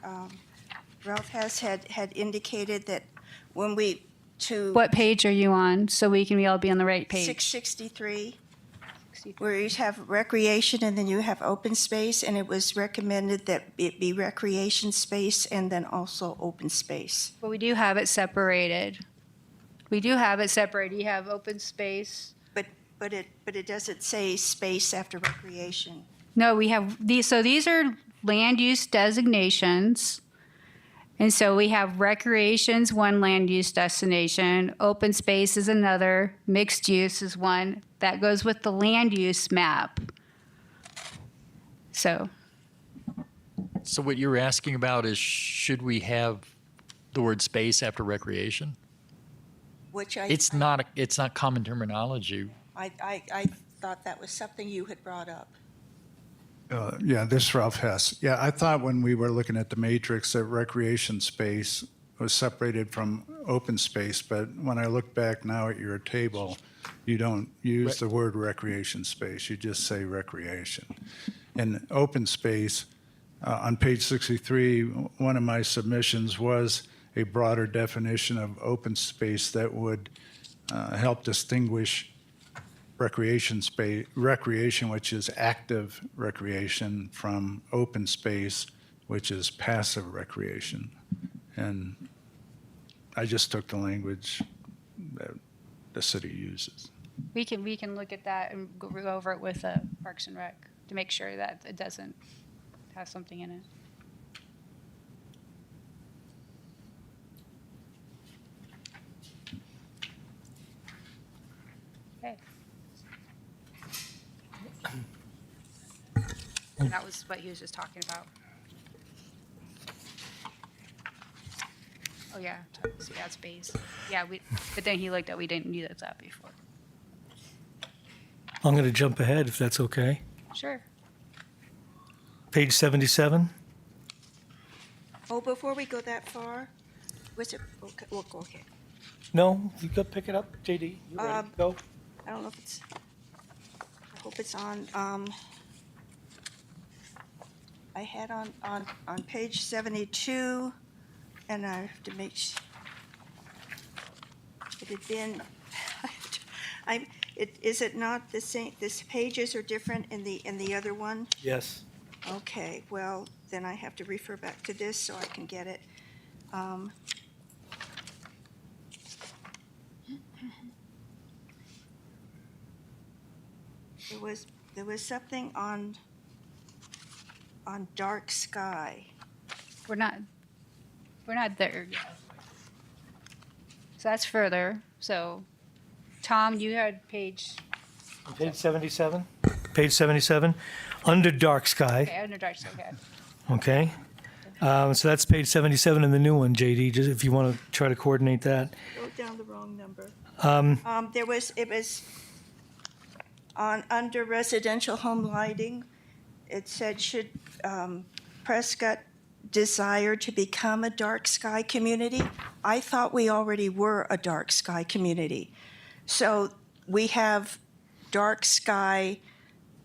Ralph Hess had indicated that when we, to What page are you on, so we can all be on the right page? 663, where you have recreation and then you have open space, and it was recommended that it be recreation space and then also open space. But we do have it separated. We do have it separated. You have open space. But it doesn't say space after recreation. No, we have these, so these are land use designations. And so we have recreation's one land use destination, open space is another, mixed use is one. That goes with the land use map. So, So what you're asking about is, should we have the word space after recreation? Which It's not common terminology. I thought that was something you had brought up. Yeah, this is Ralph Hess. Yeah, I thought when we were looking at the matrix that recreation space was separated from open space, but when I look back now at your table, you don't use the word recreation space, you just say recreation. And open space, on page 63, one of my submissions was a broader definition of open space that would help distinguish recreation, which is active recreation, from open space, which is passive recreation. And I just took the language that the city uses. We can look at that and go over it with Parks and Rec to make sure that it doesn't have something in it. Okay. And that was what he was just talking about. Oh, yeah, see, that's base. Yeah, but then he looked at, we didn't do that before. I'm going to jump ahead if that's okay. Sure. Page 77. Oh, before we go that far, was it, okay, we'll go ahead. No, you go pick it up, JD. You ready? Go. I don't know if it's, I hope it's on, I had on page 72, and I have to make, it had been, is it not the same, this pages are different in the other one? Yes. Okay, well, then I have to refer back to this so I can get it. There was something on dark sky. We're not there yet. So that's further. So, Tom, you had page, Page 77. Page 77. Under dark sky. okay, under dark sky, okay. Okay. So that's page 77 in the new one, JD, just if you want to try to coordinate that. Wrote down the wrong number. It was under residential home lighting, it said, should Prescott desire to become a dark sky community? I thought we already were a dark sky community. So we have dark sky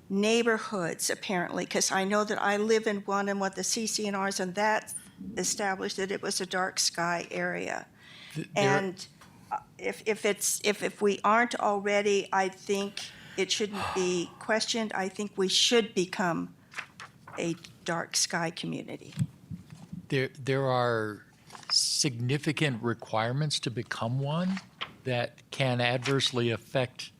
neighborhoods, apparently, because I know that I live in one, and what the CCNRs and that established that it was a dark sky area. And if we aren't already, I think it shouldn't be questioned. I think we should become a dark sky community. There are significant requirements to become one that can adversely affect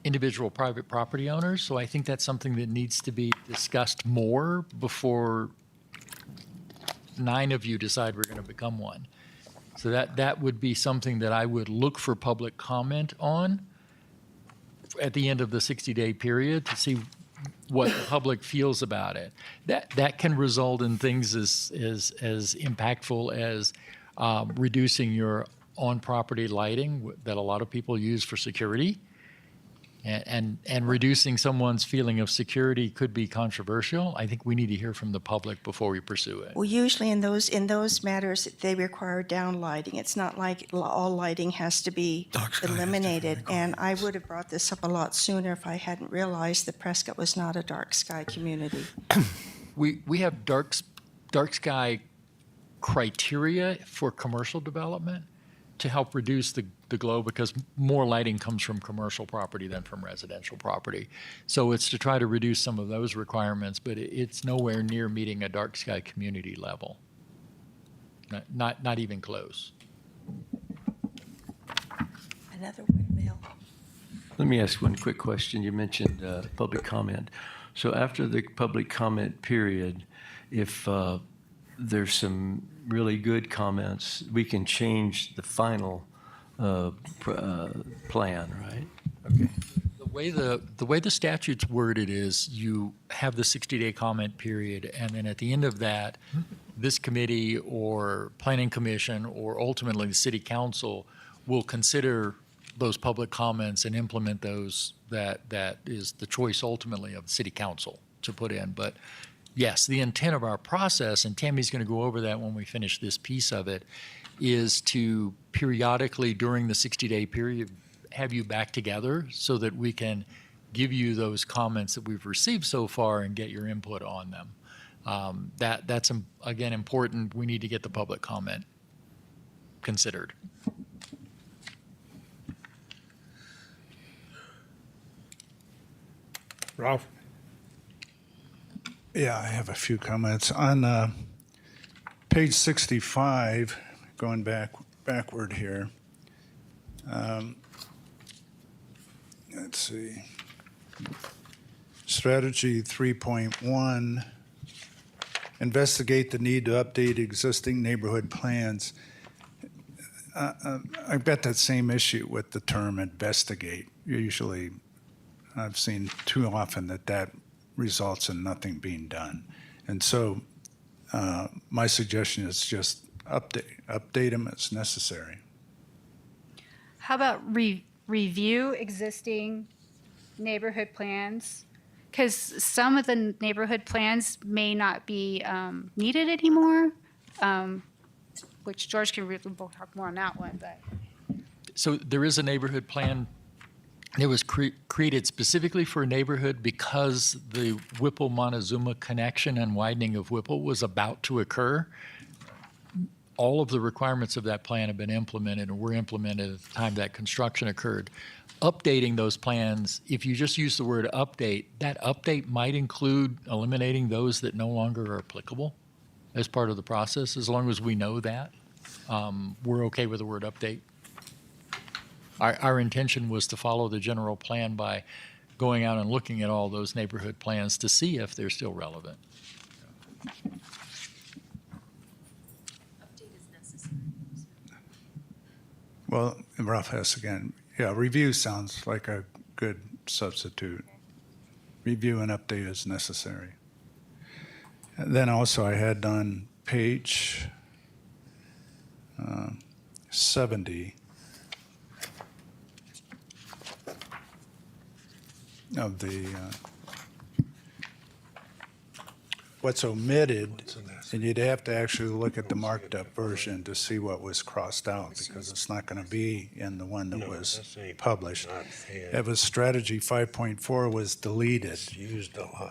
individual private property owners. So I think that's something that needs to be discussed more before 9 of you decide we're going to become one. So that would be something that I would look for public comment on at the end of the 60-day period to see what the public feels about it. That can result in things as impactful as reducing your on-property lighting that a lot of people use for security. And reducing someone's feeling of security could be controversial. I think we need to hear from the public before we pursue it. Well, usually in those matters, they require down lighting. It's not like all lighting has to be eliminated. And I would have brought this up a lot sooner if I hadn't realized that Prescott was not a dark sky community. We have dark sky criteria for commercial development to help reduce the glow, because more lighting comes from commercial property than from residential property. So it's to try to reduce some of those requirements, but it's nowhere near meeting a dark sky community level. Not even close. Another windmill. Let me ask one quick question. You mentioned public comment. So after the public comment period, if there's some really good comments, we can change the final plan, right? Okay. The way the statute's worded is you have the 60-day comment period, and then at the end of that, this committee or planning commission or ultimately the city council will consider those public comments and implement those. That is the choice ultimately of the city council to put in. But yes, the intent of our process, and Tammy's going to go over that when we finish this piece of it, is to periodically during the 60-day period have you back together so that we can give you those comments that we've received so far and get your input on them. That's again important. We need to get the public comment considered. Ralph? Yeah, I have a few comments. On page 65, going backward here, Let's see. Strategy 3.1, investigate the need to update existing neighborhood plans. I've got that same issue with the term investigate. Usually, I've seen too often that results in nothing being done. And so my suggestion is just update them as necessary. How about review existing neighborhood plans? Because some of the neighborhood plans may not be needed anymore, which George can really talk more on that one, but. So there is a neighborhood plan that was created specifically for a neighborhood because the Whipple-Montezuma connection and widening of Whipple was about to occur. All of the requirements of that plan have been implemented and were implemented at the time that construction occurred. Updating those plans, if you just use the word update, that update might include eliminating those that no longer are applicable as part of the process. As long as we know that, we're okay with the word update. Our intention was to follow the general plan by going out and looking at all those neighborhood plans to see if they're still relevant. Well, Ralph Hess again. Yeah, review sounds like a good substitute. Review and update is necessary. And then also I had on page 70 of the what's omitted, and you'd have to actually look at the marked up version to see what was crossed out because it's not going to be in the one that was published. It was strategy 5.4 was deleted,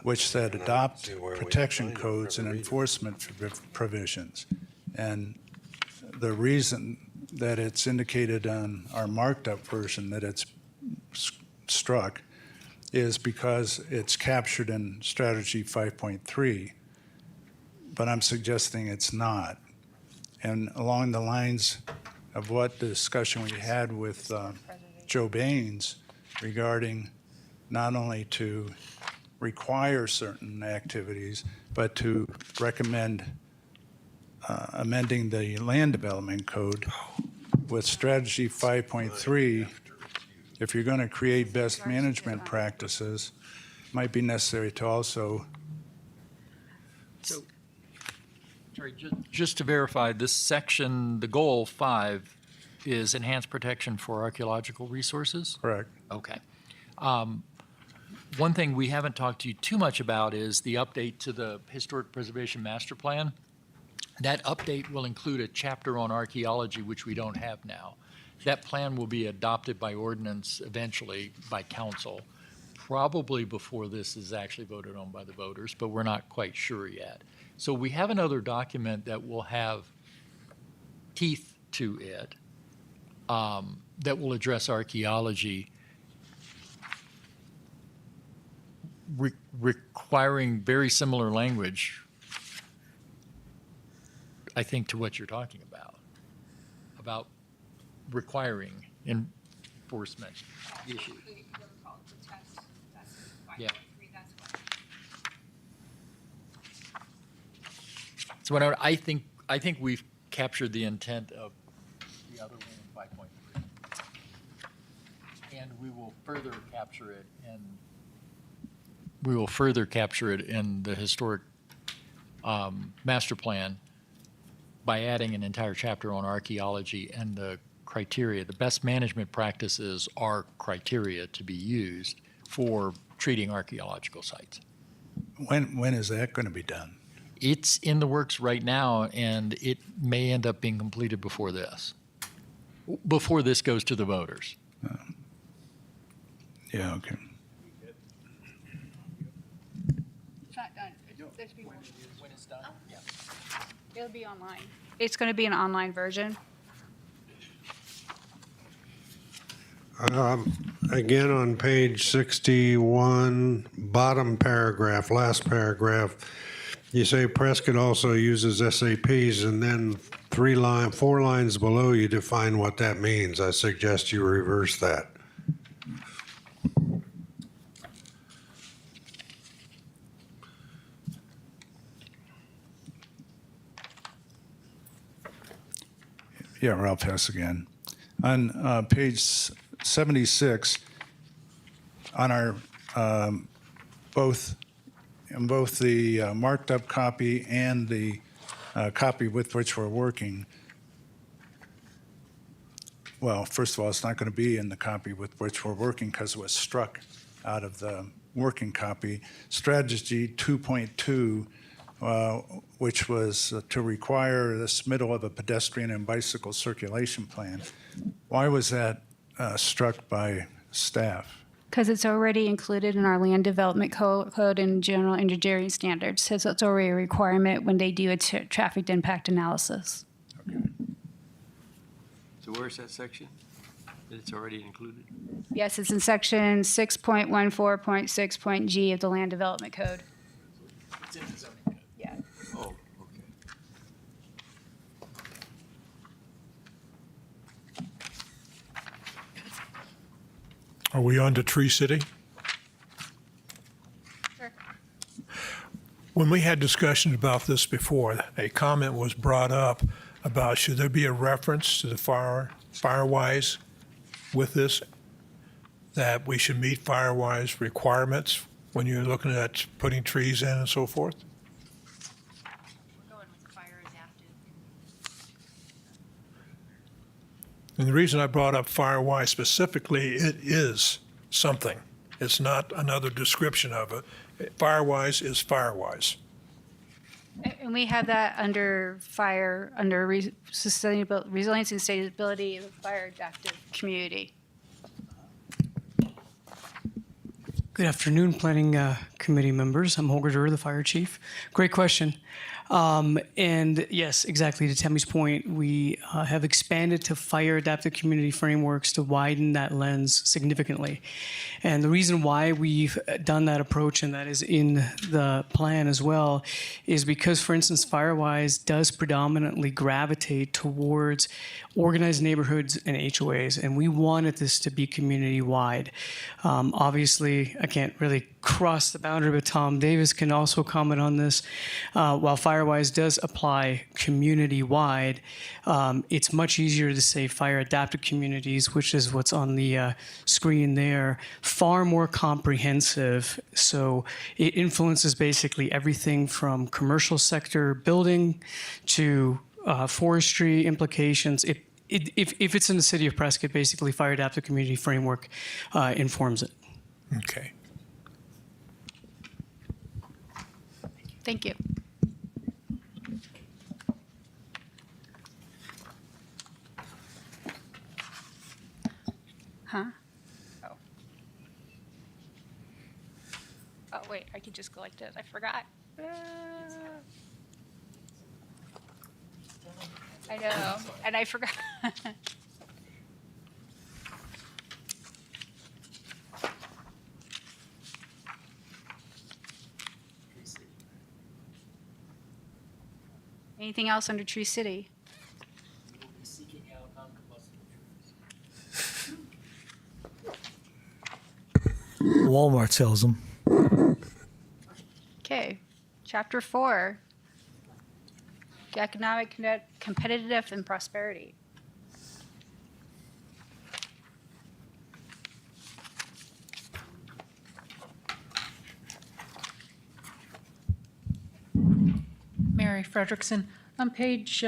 which said adopt protection codes and enforcement provisions. And the reason that it's indicated on our marked up version that it's struck is because it's captured in strategy 5.3. But I'm suggesting it's not. And along the lines of what the discussion we had with Joe Baines regarding not only to require certain activities, but to recommend amending the land development code with strategy 5.3, if you're going to create best management practices, it might be necessary to also. Sorry, just to verify, this section, the goal 5, is enhanced protection for archaeological resources? Correct. Okay. One thing we haven't talked to you too much about is the update to the Historic Preservation Master Plan. That update will include a chapter on archaeology, which we don't have now. That plan will be adopted by ordinance eventually by council, probably before this is actually voted on by the voters, but we're not quite sure yet. So we have another document that will have teeth to it that will address archaeology, requiring very similar language, I think, to what you're talking about requiring enforcement issues. Yeah. So I think we've captured the intent of the other one in 5.3, and we will further capture it in the historic master plan by adding an entire chapter on archaeology and the criteria. The best management practices are criteria to be used for treating archaeological sites. When is that going to be done? It's in the works right now, and it may end up being completed before this goes to the voters. Yeah, okay. It's not done. When it's done? Yeah. It'll be online. It's going to be an online version. Again, on page 61, bottom paragraph, last paragraph, you say Prescott also uses SAPs, and then 4 lines below you define what that means. I suggest you reverse that. Yeah, Ralph Hess again. On page 76, on our both the marked up copy and the copy with which we're working. Well, first of all, it's not going to be in the copy with which we're working because it was struck out of the working copy. Strategy 2.2, which was to require the submittal of a pedestrian and bicycle circulation plan. Why was that struck by staff? Because it's already included in our land development code and general engineering standards. So it's already a requirement when they do a traffic impact analysis. So where's that section? That it's already included? Yes, it's in section 6.14.6.g of the land development code. It's in the zoning code. Yeah. Oh, okay. Are we on to Tree City? Sure. When we had discussion about this before, a comment was brought up about should there be a reference to the Firewise with this, that we should meet Firewise requirements when you're looking at putting trees in and so forth? We're going with fire adaptive. And the reason I brought up Firewise specifically, it is something. It's not another description of it. Firewise is Firewise. And we have that under fire, under sustainable, resilience and sustainability of the fire adaptive community. Good afternoon, Planning Committee members. I'm Holger Durr, the Fire Chief. Great question. And yes, exactly to Tammy's point, we have expanded to fire adaptive community frameworks to widen that lens significantly. And the reason why we've done that approach, and that is in the plan as well, is because, for instance, Firewise does predominantly gravitate towards organized neighborhoods and HOAs, and we wanted this to be community-wide. Obviously, I can't really cross the boundary, but Tom Davis can also comment on this. While Firewise does apply community-wide, it's much easier to say fire adaptive communities, which is what's on the screen there, far more comprehensive. So it influences basically everything from commercial sector building to forestry implications. If it's in the city of Prescott, basically fire adaptive community framework informs it. Okay. Thank you. Huh? Oh. Oh, wait, I could just go like this. I forgot. I know, and I forgot. Anything else under Tree City? We will be seeking out non-combustible trees. Walmart sells them. Okay, Chapter 4, Economic Competitiveness and Prosperity. Mary Frederickson, on page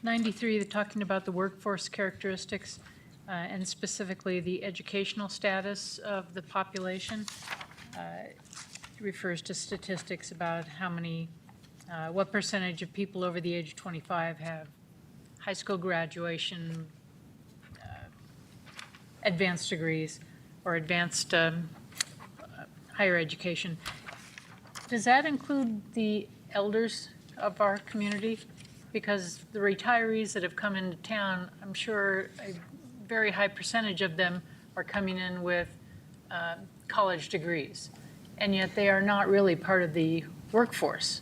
93, they're talking about the workforce characteristics and specifically the educational status of the population. It refers to statistics about how many, what percentage of people over the age of 25 have high school graduation, advanced degrees, or advanced higher education. Does that include the elders of our community? Because the retirees that have come into town, I'm sure a very high percentage of them are coming in with college degrees, and yet they are not really part of the workforce.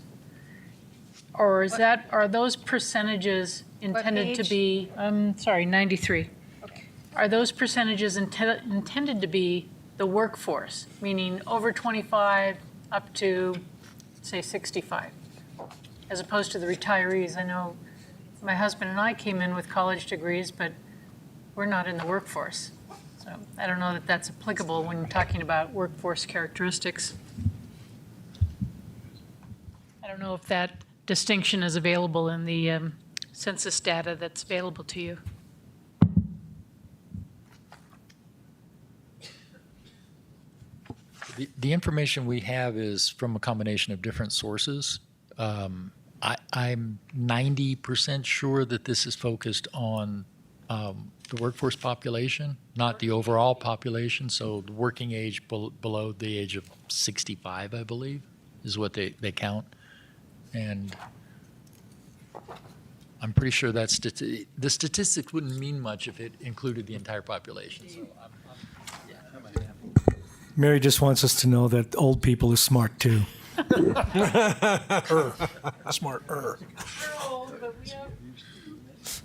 Or is that, are those percentages intended to page? be, 93. Okay. Are those percentages intended to be the workforce, meaning over 25 up to, say, 65, as opposed to the retirees? I know my husband and I came in with college degrees, but we're not in the workforce. So I don't know that that's applicable when you're talking about workforce characteristics. I don't know if that distinction is available in the census data that's available to you. The information we have is from a combination of different sources. I'm 90% sure that this is focused on the workforce population, not the overall population. So the working age below the age of 65, I believe, is what they count. And I'm pretty sure the statistics wouldn't mean much if it included the entire population. So Mary just wants us to know that old people are smart too. Smarter.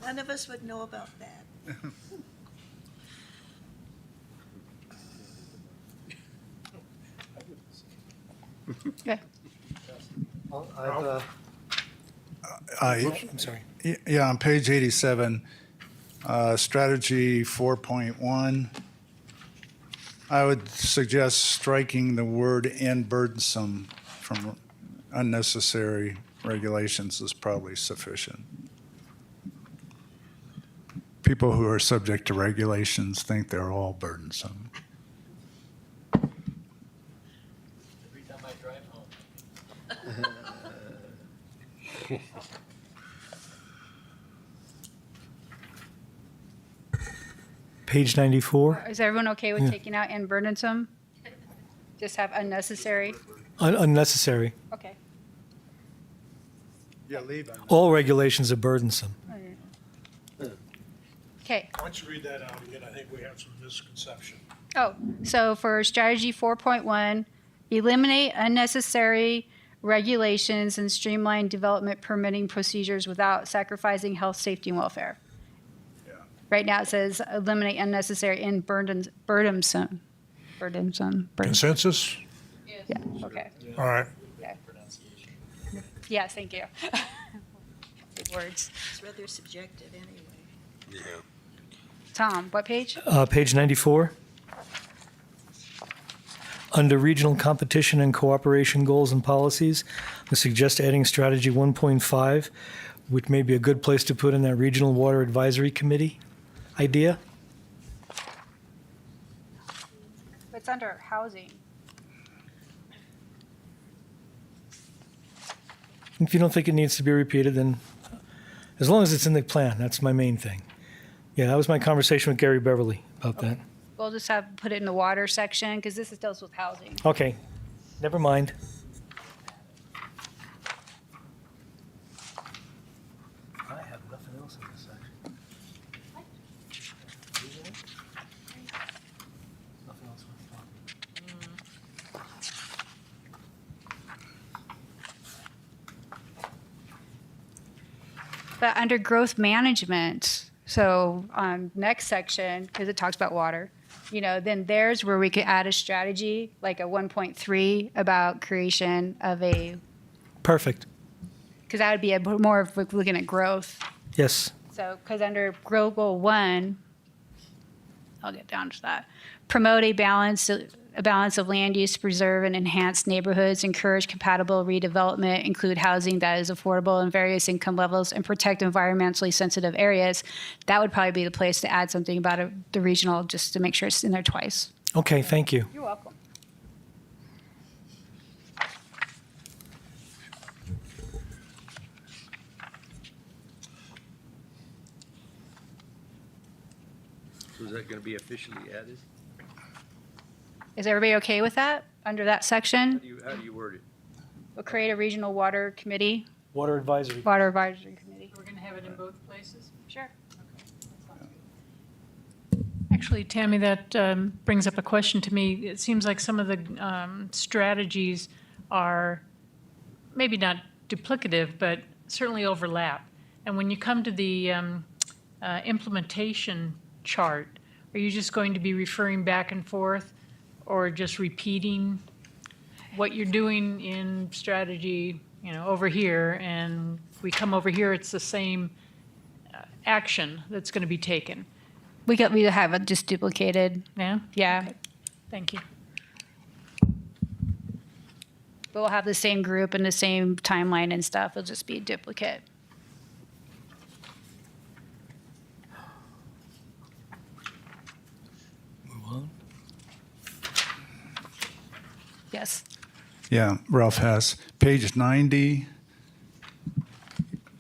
None of us would know about that. Okay. I'm sorry. Yeah, on page 87, strategy 4.1, I would suggest striking the word "and burdensome" from unnecessary regulations is probably sufficient. People who are subject to regulations think they're all burdensome. every time I drive home. Page 94, Is everyone okay with taking out and burdensome? Just have unnecessary? unnecessary. Okay. Yeah, leave it. All regulations are burdensome. Okay. Why don't you read that out again? I think we have some misconception. Oh, so for strategy 4.1, eliminate unnecessary regulations and streamline development permitting procedures without sacrificing health, safety, and welfare. Yeah. Right now it says eliminate unnecessary and burdensome. Consensus? Yeah, okay. All right. Yes, thank you. Big words. It's rather subjective anyway. Tom, what page? Page 94. Under regional competition and cooperation goals and policies, I suggest adding strategy 1.5, which may be a good place to put in that regional water advisory committee idea. It's under housing. If you don't think it needs to be repeated, then as long as it's in the plan, that's my main thing. Yeah, that was my conversation with Gary Beverly about that. We'll just put it in the water section because this deals with housing. Okay, never mind. I have nothing else in this section. Nothing else worth talking. But under growth management, so next section, because it talks about water, then there's where we could add a strategy, like a 1.3 about creation of a, Perfect. because that would be more of looking at growth. Yes. So, because under Grow Goal 1, I'll get down to that. Promote a balance of land use to preserve and enhance neighborhoods, encourage compatible redevelopment, include housing that is affordable in various income levels, and protect environmentally sensitive areas. That would probably be the place to add something about the regional, just to make sure it's in there twice. Okay, thank you. You're welcome. So is that going to be officially added? Is everybody okay with that, under that section? How do you word it? We'll create a regional water committee, Water advisory. water advisory committee. We're going to have it in both places? Sure. Actually, Tammy, that brings up a question to me. It seems like some of the strategies are maybe not duplicative, but certainly overlap. And when you come to the implementation chart, are you just going to be referring back and forth or just repeating what you're doing in strategy, over here, and we come over here, it's the same action that's going to be taken? We have it just duplicated. Yeah? Yeah. Thank you. But we'll have the same group and the same timeline and stuff. It'll just be a duplicate. Move on. Yes. Yeah, Ralph Hess. Page 90,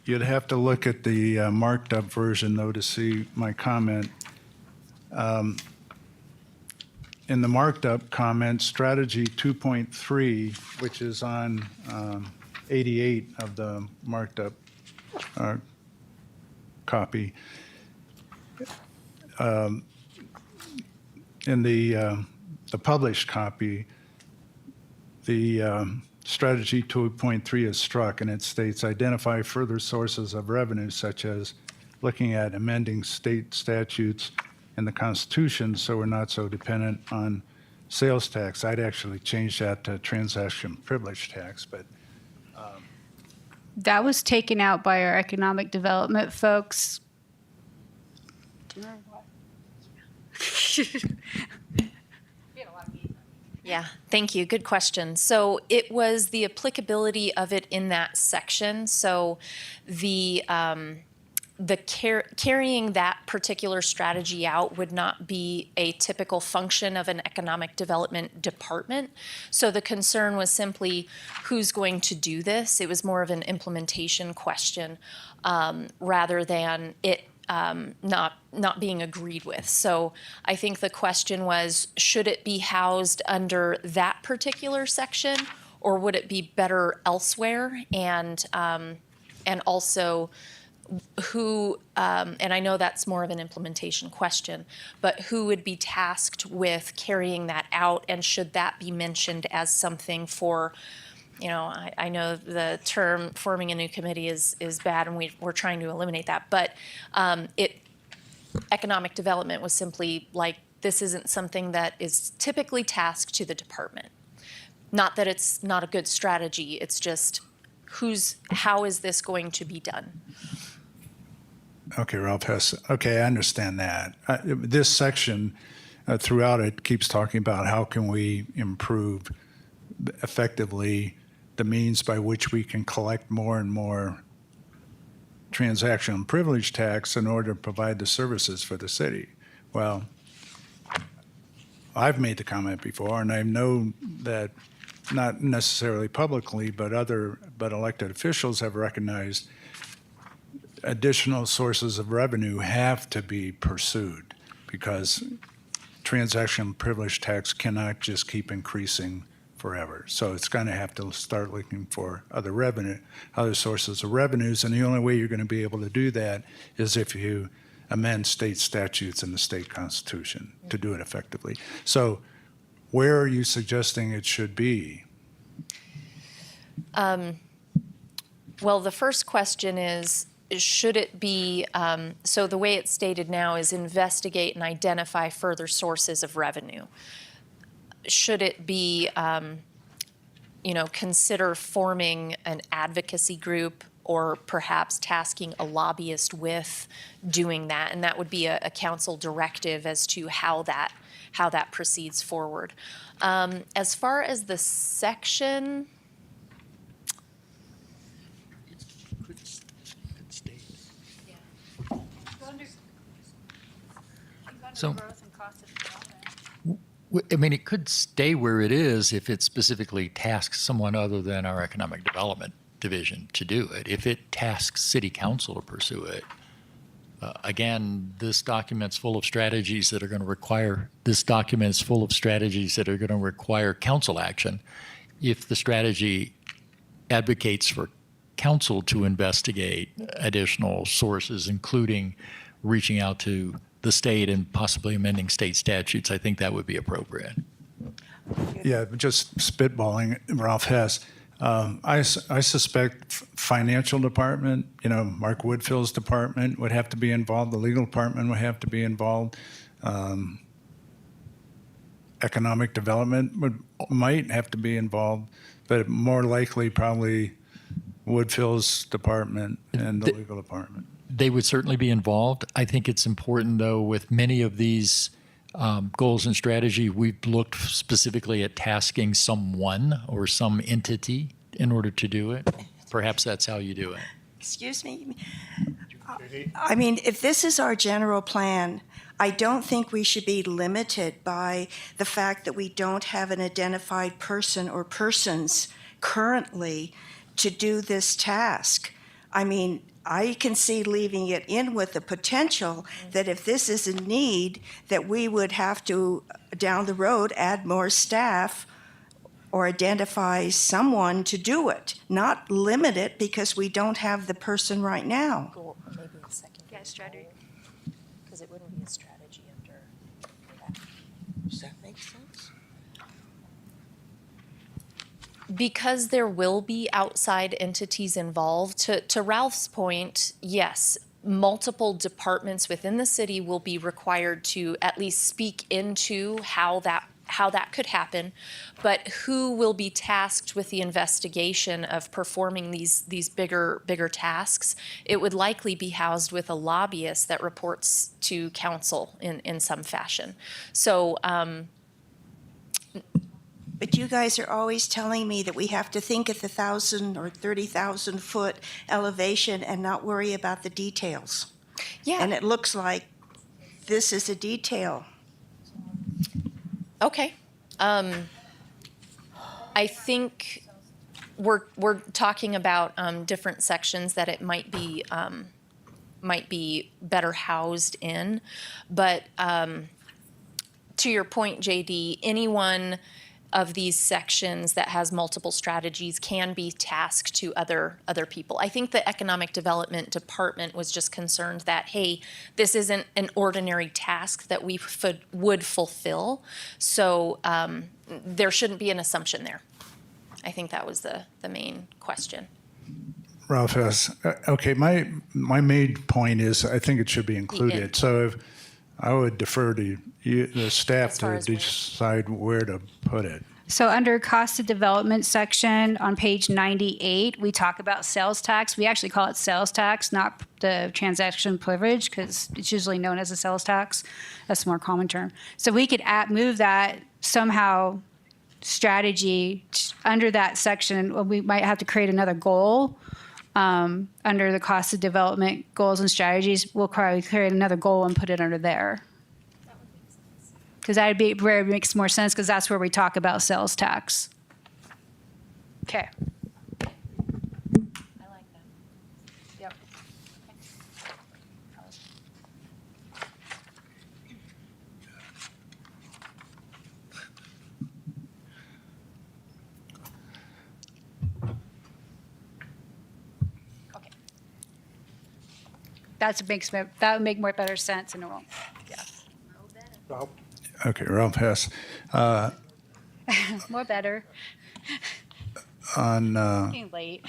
you'd have to look at the marked up version, though, to see my comment. In the marked up comment, strategy 2.3, which is on 88 of the marked up copy, in the published copy, the strategy 2.3 is struck, and it states identify further sources of revenue, such as looking at amending state statutes and the Constitution so we're not so dependent on sales tax. I'd actually change that to transaction privilege tax, but That was taken out by our economic development folks. Do you remember what? Yeah, thank you. Good question. So it was the applicability of it in that section. So the carrying that particular strategy out would not be a typical function of an economic development department. So the concern was simply who's going to do this. It was more of an implementation question rather than it not being agreed with. So I think the question was, should it be housed under that particular section, or would it be better elsewhere? And also, who, and I know that's more of an implementation question, but who would be tasked with carrying that out, and should that be mentioned as something for, I know the term forming a new committee is bad, and we're trying to eliminate that, but economic development was simply like, this isn't something that is typically tasked to the department. Not that it's not a good strategy, it's just how is this going to be done? okay, Ralph Hess. Okay, I understand that. This section throughout it keeps talking about how can we improve effectively the means by which we can collect more and more transaction privilege tax in order to provide the services for the city. Well, I've made the comment before, and I know that not necessarily publicly, but elected officials have recognized additional sources of revenue have to be pursued because transaction privilege tax cannot just keep increasing forever. So it's going to have to start looking for other sources of revenues, and the only way you're going to be able to do that is if you amend state statutes and the state constitution to do it effectively. So where are you suggesting it should be? Well, the first question is, should it be, so the way it's stated now is investigate and identify further sources of revenue. Should it be, consider forming an advocacy group or perhaps tasking a lobbyist with doing that? And that would be a council directive as to how that proceeds forward. As far as the section, So, I mean, it could stay where it is if it specifically tasks someone other than our economic development division to do it. If it tasks city council to pursue it, again, this document's full of strategies that are going to require council action. If the strategy advocates for council to investigate additional sources, including reaching out to the state and possibly amending state statutes, I think that would be appropriate. Yeah, just spitballing, Ralph Hess. I suspect financial department, Mark Woodfield's department would have to be involved, the legal department would have to be involved. Economic development might have to be involved, but more likely probably Woodfield's department and the legal department. They would certainly be involved. I think it's important, though, with many of these goals and strategy, we've looked specifically at tasking someone or some entity in order to do it. Perhaps that's how you do it. Excuse me? I mean, if this is our general plan, I don't think we should be limited by the fact that we don't have an identified person or persons currently to do this task. I mean, I can see leaving it in with the potential that if this is a need, that we would have to, down the road, add more staff or identify someone to do it, not limit it because we don't have the person right now. Goal, maybe a second. Yeah, strategy. Because it wouldn't be a strategy under that. Does that make sense? Because there will be outside entities involved, to Ralph's point, yes, multiple departments within the city will be required to at least speak into how that could happen, but who will be tasked with the investigation of performing these bigger tasks? It would likely be housed with a lobbyist that reports to council in some fashion. So, But you guys are always telling me that we have to think at the 1,000 or 30,000 foot elevation and not worry about the details. yeah. And it looks like this is a detail. Okay. I think we're talking about different sections that it might be better housed in, but to your point, JD, any one of these sections that has multiple strategies can be tasked to other people. I think the Economic Development Department was just concerned that, hey, this isn't an ordinary task that we would fulfill, so there shouldn't be an assumption there. I think that was the main question. Ralph has, okay, my main point is I think it should be included. So if I would defer to you, the staff As far to as where? decide where to put it. So under cost of development section on page 98, we talk about sales tax. We actually call it sales tax, not the transaction privilege, because it's usually known as a sales tax. That's a more common term. So we could move that somehow strategy under that section. We might have to create another goal under the cost of development goals and strategies. We'll probably create another goal and put it under there. Because that'd be where it makes more sense, because that's where we talk about sales tax. Okay. I like that. Yep. Okay. That would make more better sense, and it won't. Yeah. Okay, Ralph Hess. More better. On Getting late.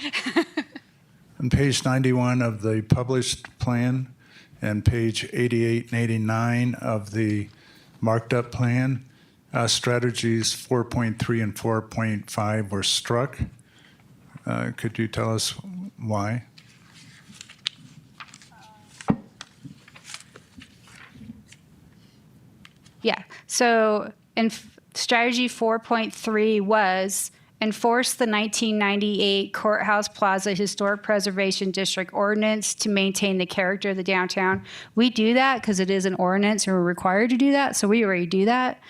on page 91 of the published plan and page 88 and 89 of the marked up plan, strategies 4.3 and 4.5 were struck. Could you tell us why? Yeah. So in strategy 4.3 was enforce the 1998 Courthouse Plaza Historic Preservation District ordinance to maintain the character of the downtown. We do that because it is an ordinance and we're required to do that. So we already do that.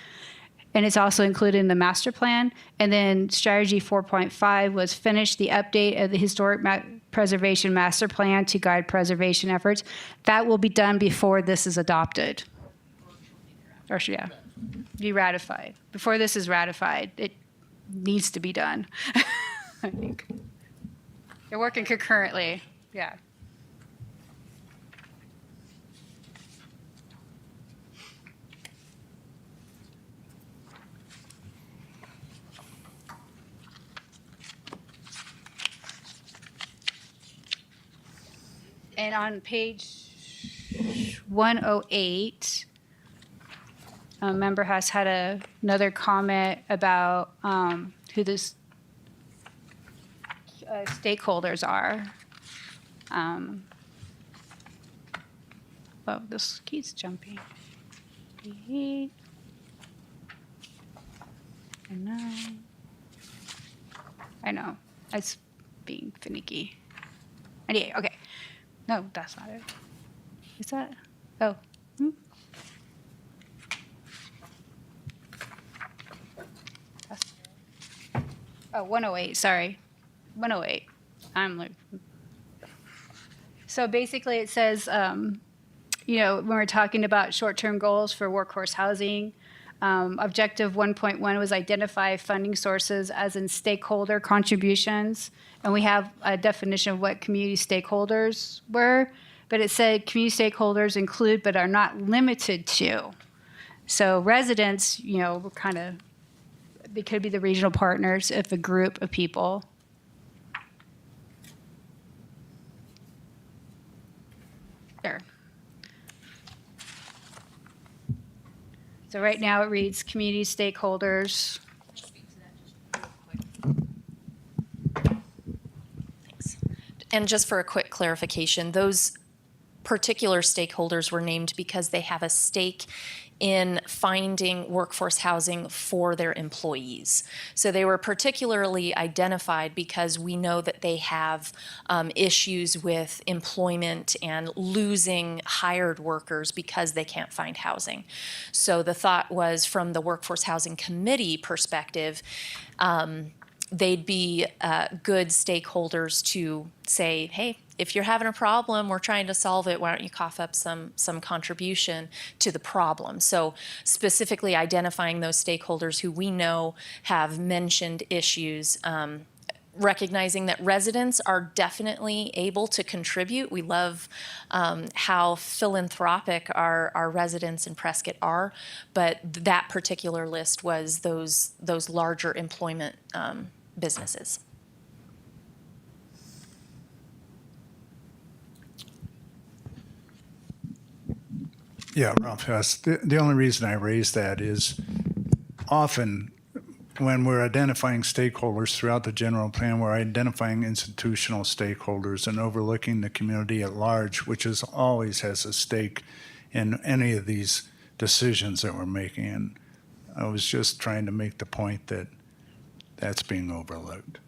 And it's also included in the master plan. And then strategy 4.5 was finish the update of the historic preservation master plan to guide preservation efforts. That will be done before this is adopted. Or yeah, be ratified. Before this is ratified, it needs to be done. I think. They're working concurrently. Yeah. And on page 108, a member has had another comment about who the stakeholders are. Oh, this keeps jumping. 8, and 9. I know, it's being finicky. 98, okay. No, that's not it. Is that? Oh. Oh, 108, sorry. 108. I'm like. So basically it says, you know, when we're talking about short-term goals for workforce housing, objective 1.1 was identify funding sources as in stakeholder contributions. And we have a definition of what community stakeholders were, but it said community stakeholders include but are not limited to. So residents, you know, were kind of, they could be the regional partners if a group of people. There. So right now it reads community stakeholders. Thanks. And just for a quick clarification, those particular stakeholders were named because they have a stake in finding workforce housing for their employees. So they were particularly identified because we know that they have issues with employment and losing hired workers because they can't find housing. So the thought was, from the Workforce Housing Committee perspective, they'd be good stakeholders to say, hey, if you're having a problem, we're trying to solve it, why don't you cough up some contribution to the problem? So specifically identifying those stakeholders who we know have mentioned issues, recognizing that residents are definitely able to contribute. We love how philanthropic our residents in Prescott are, but that particular list was those larger employment businesses. Yeah, Ralph Hess. The only reason I raise that is often when we're identifying stakeholders throughout the general plan, we're identifying institutional stakeholders and overlooking the community at large, which is always has a stake in any of these decisions that we're making. And I was just trying to make the point that that's being overlooked.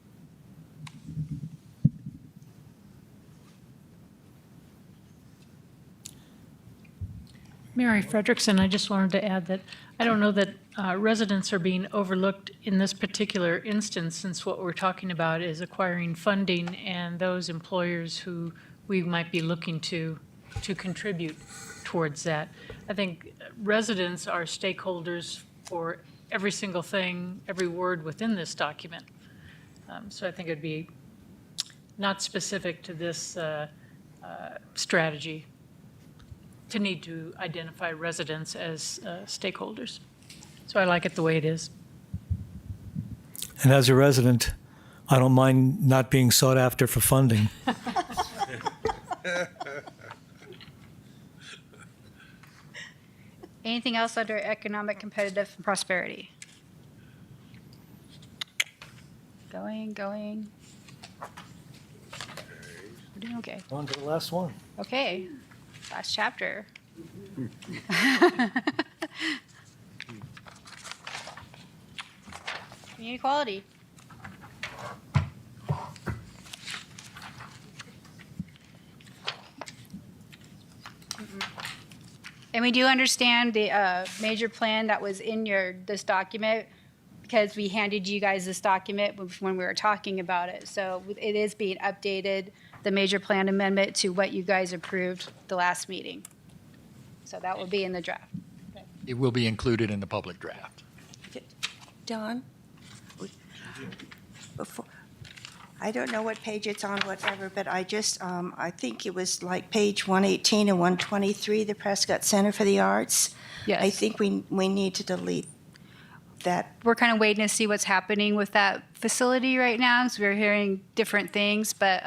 Mary Frederickson, I just wanted to add that I don't know that residents are being overlooked in this particular instance, since what we're talking about is acquiring funding and those employers who we might be looking to contribute towards that. I think residents are stakeholders for every single thing, every word within this document. So I think it'd be not specific to this strategy to need to identify residents as stakeholders. So I like it the way it is. And as a resident, I don't mind not being sought after for funding. Anything else under economic, competitive, and prosperity? Going. We're doing okay. On to the last one. Okay, last chapter. Community quality. And we do understand the major plan that was in this document, because we handed you guys this document when we were talking about it. So it is being updated, the major plan amendment, to what you guys approved the last meeting. So that will be in the draft. It will be included in the public draft. Don? Before, I don't know what page it's on, whatever, but I just, I think it was like page 118 and 123, the Prescott Center for the Arts. Yes. I think we need to delete that. We're kind of waiting to see what's happening with that facility right now, because we're hearing different things, but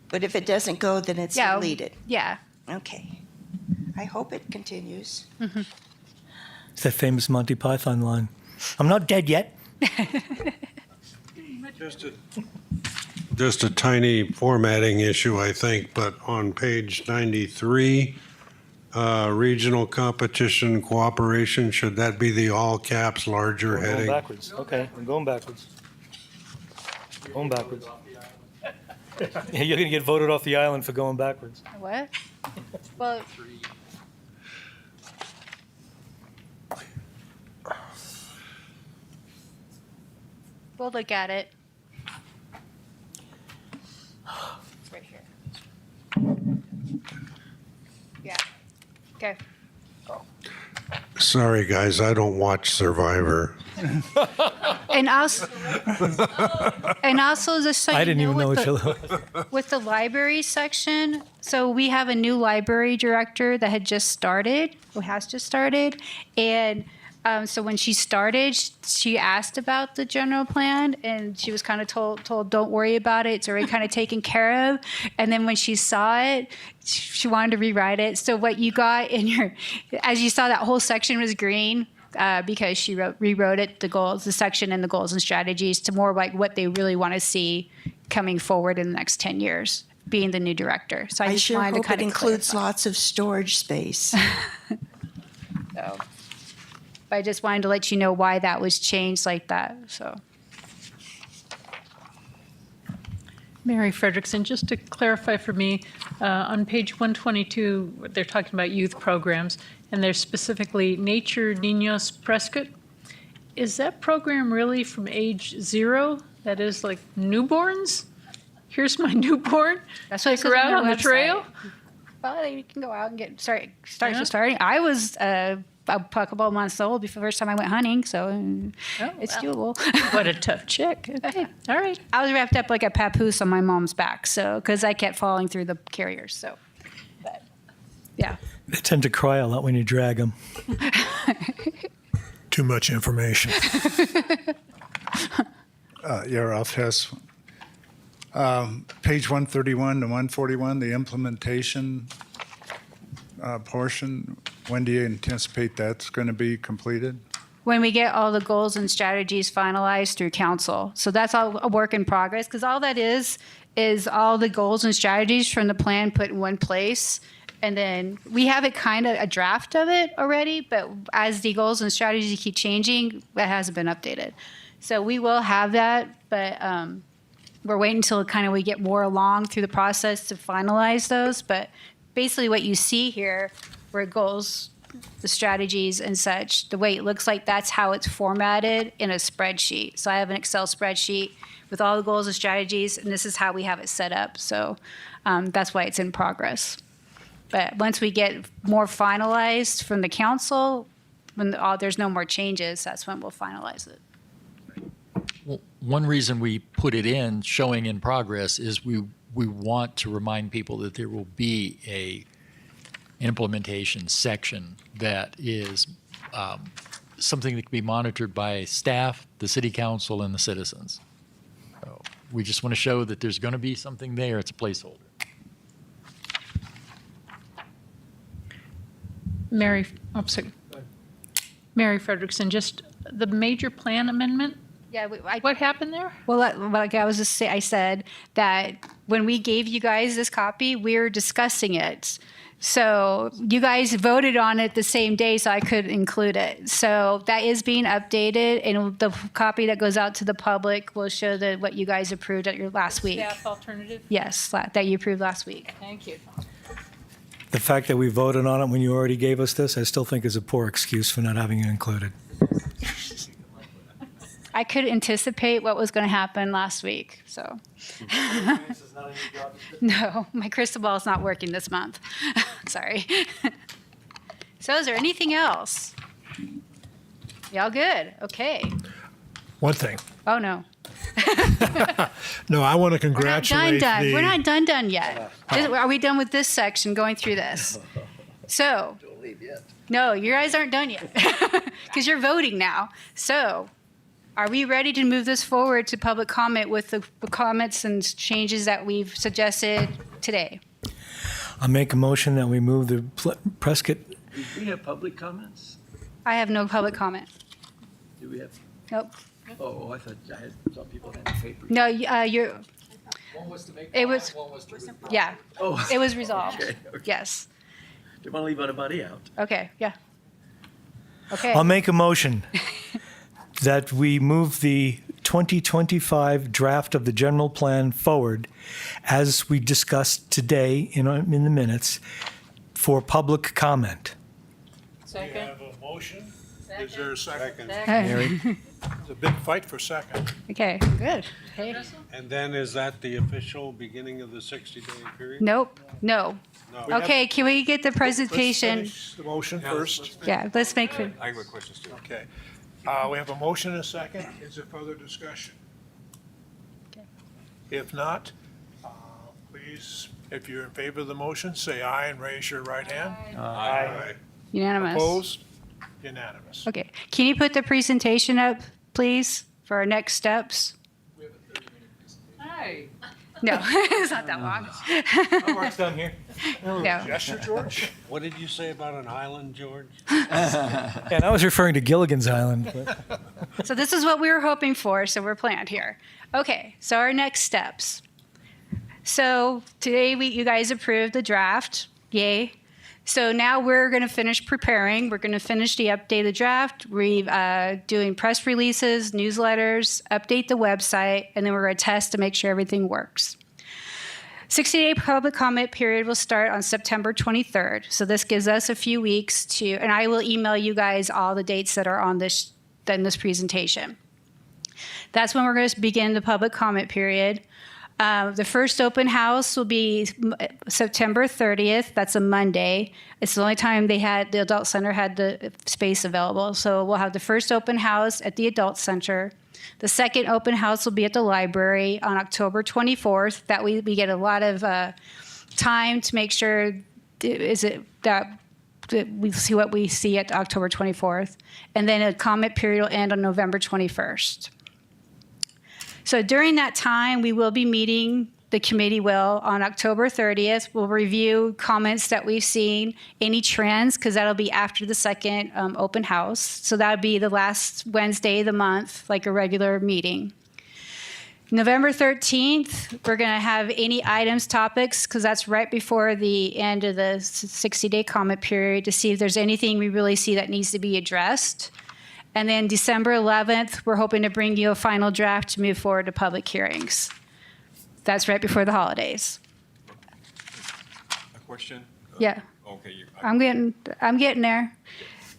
But if it doesn't go, then it's Yeah. deleted. Yeah. Okay. I hope it continues. It's that famous Monty Python line. I'm not dead yet. Just a tiny formatting issue, I think, but on page 93, regional competition cooperation, should that be the all caps larger I'm going heading? backwards. Okay, I'm going backwards. Going backwards. Yeah, you're gonna get voted off the island for going backwards. What? Well, we'll look at it. It's right here. Yeah. Okay. Sorry, guys, I don't watch Survivor. And also, just so I you didn't know, even know with what the- you with the library section, so we have a new library director that had just started, who has just started, and so when she started, she asked about the general plan, and she was kind of told don't worry about it, it's already kind of taken care of. And then when she saw it, she wanted to rewrite it. So what you got in your, as you saw, that whole section was green. Because she rewrote it, the section and the goals and strategies to more like what they really want to see coming forward in the next 10 years, being the new director. So I I just sure wanted to hope kind it of includes clarify. lots of storage space. So, but I just wanted to let you know why that was changed like that. So Mary Frederickson, just to clarify for me, on page 122, they're talking about youth programs, and there's specifically Nature Niños Prescott. Is that program really from age 0? That is like newborns? Here's my newborn. that's what it Take says her on out their on the website. trail. Well, you can go out and get start Yeah. starting. I was a couple of months old before the first time I went hunting, so it's doable. What a tough chick. Okay, all right. I was wrapped up like a papoose on my mom's back, so because I kept falling through the carriers. So, but yeah. They tend to cry a lot when you drag them. Too much information. Yaroff has page 131 to 141, the implementation portion. When do you anticipate that's going to be completed? When we get all the goals and strategies finalized through council. So that's all a work in progress, because all that is all the goals and strategies from the plan put in one place. And then we have it kind of a draft of it already, but as the goals and strategies keep changing, that hasn't been updated. So we will have that, but we're waiting until kind of we get more along through the process to finalize those. But basically what you see here, where it goes, the strategies and such, the way it looks like, that's how it's formatted in a spreadsheet. So I have an Excel spreadsheet with all the goals and strategies, and this is how we have it set up. So that's why it's in progress. But once we get more finalized from the council, when there's no more changes, that's when we'll finalize it. Well, one reason we put it in, showing in progress, is we want to remind people that there will be a implementation section that is something that can be monitored by staff, the city council, and the citizens. So we just want to show that there's going to be something there. It's a placeholder. Mary Frederickson, just the major plan amendment, Yeah, what happened there? well, like I was just say, I said that when we gave you guys this copy, we were discussing it. So you guys voted on it the same day, so I could include it. So that is being updated, and the copy that goes out to the public will show what you guys approved at your last week. Staff alternative? Yes, that you approved last week. Thank you. The fact that we voted on it when you already gave us this, I still think is a poor excuse for not having it included. I could anticipate what was going to happen last week, so. No, my crystal ball is not working this month. Sorry. So is there anything else? Y'all good? Okay. One thing. Oh, no. No, I want to We're not congratulate done. the. We're not done yet. Are we done with this section, going through this? So. Don't leave yet. No, you guys aren't done yet, because you're voting now. So, are we ready to move this forward to public comment with the comments and changes that we've suggested today? I'll make a motion that we move the Prescott. Did we have public comments? I have no public comment. Do we have? Nope. Oh, I thought some people had the paper. No, you're, One was to make it was, one was to withdraw. yeah, Oh. it was resolved. Okay, okay. Yes. Don't want to leave anybody out. Okay, yeah. Okay. I'll make a motion that we move the 2025 draft of the general plan forward, as we discussed today in the minutes, for public comment. We have a motion. Is there a second? Okay. It's a big fight for second. Okay, good. Hey. And then is that the official beginning of the 60-day period? Nope, no. No. Okay, can we get the Let's presentation? finish the motion first. Yeah, let's make it. I have questions too. Okay. We have a motion and a second. Is there further discussion? If not, please, if you're in favor of the motion, say aye and raise your right hand. Aye. Unanimous. Opposed? Unanimous. Okay, can you put the presentation up, please, for our next steps? Hey. No, it's not that long. My work's done here. No. Gesture, George? What did you say about an island, George? And I was referring to Gilligan's Island. But So this is what we were hoping for, so we're planned here. Okay, so our next steps. So today you guys approved the draft, yay. So now we're going to finish preparing. We're going to finish the updated draft. We're doing press releases, newsletters, update the website, and then we're going to test to make sure everything works. 60-day public comment period will start on September 23rd. So this gives us a few weeks to, and I will email you guys all the dates that are on this presentation. That's when we're going to begin the public comment period. The first open house will be September 30th. That's a Monday. It's the only time the adult center had the space available. So we'll have the first open house at the adult center. The second open house will be at the library on October 24th. That we get a lot of time to make sure that we see what we see at October 24th. And then a comment period will end on November 21st. So during that time, we will be meeting, the committee will, on October 30th. We'll review comments that we've seen, any trends, because that'll be after the second open house. So that'll be the last Wednesday of the month, like a regular meeting. November 13th, we're going to have any items, topics, because that's right before the end of the 60-day comment period, to see if there's anything we really see that needs to be addressed. And then December 11th, we're hoping to bring you a final draft to move forward to public hearings. That's right before the holidays. A question? Yeah. Okay. I'm getting there.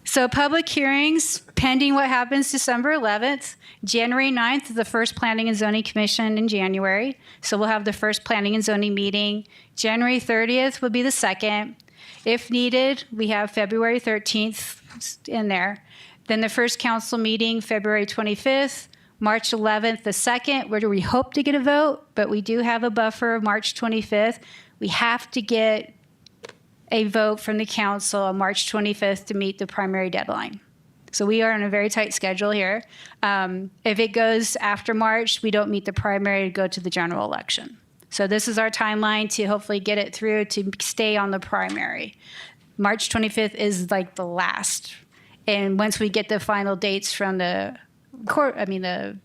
So public hearings, pending what happens December 11th. January 9th is the first Planning and Zoning Commission in January. So we'll have the first Planning and Zoning meeting. January 30th will be the second. If needed, we have February 13th in there. Then the first council meeting, February 25th, March 11th, the second, where we hope to get a vote, but we do have a buffer of March 25th. We have to get a vote from the council on March 25th to meet the primary deadline. So we are on a very tight schedule here. If it goes after March, we don't meet the primary to go to the general election. So this is our timeline to hopefully get it through to stay on the primary. March 25th is like the last. And once we get the final dates from the court, the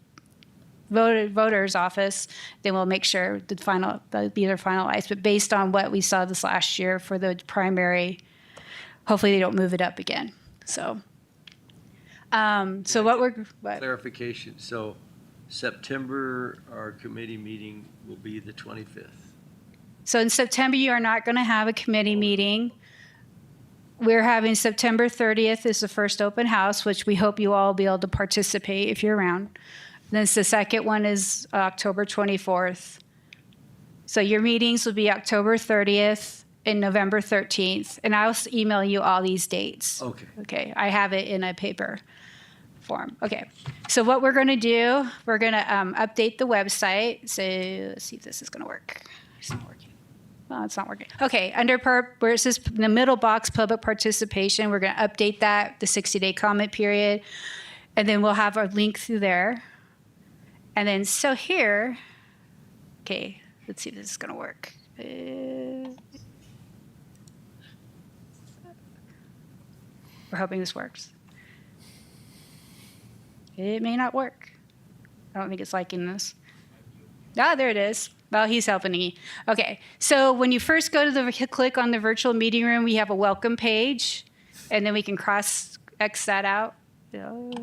voter's office, then we'll make sure they'll be finalized. But based on what we saw this last year for the primary, hopefully they don't move it up again. So, what? Clarification. So September, our committee meeting will be the 25th. So in September, you are not going to have a committee meeting. We're having September 30th is the first open house, which we hope you all will be able to participate if you're around. Then the second one is October 24th. So your meetings will be October 30th and November 13th. And I'll email you all these dates. Okay. Okay, I have it in a paper form. Okay, so what we're going to do, we're going to update the website. So let's see if this is going to work. It's not working. Well, it's not working. Okay, under where it says in the middle box, public participation, we're going to update that, the 60-day comment period. And then we'll have our link through there. And then so here, okay, let's see if this is going to work. We're hoping this works. It may not work. I don't think it's liking this. Ah, there it is. Well, he's helping me. Okay, so when you first go to click on the virtual meeting room, we have a welcome page, and then we can X that out. Oh,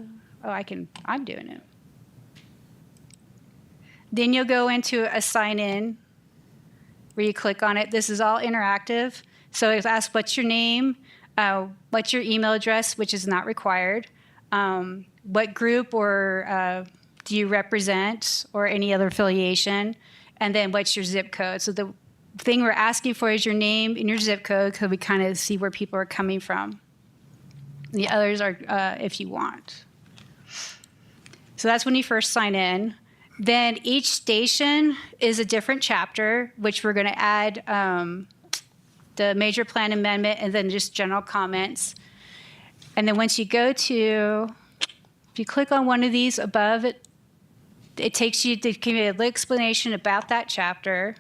I'm doing it. Then you'll go into a sign in where you click on it. This is all interactive. So it asks what's your name, what's your email address, which is not required, what group or do you represent or any other affiliation, and then what's your zip code. So the thing we're asking for is your name and your zip code because we kind of see where people are coming from. The others are if you want. So that's when you first sign in. Then each station is a different chapter, which we're going to add the major plan amendment and then just general comments. And then once you go to, if you click on one of these above it, it takes you to give you a little explanation about that chapter,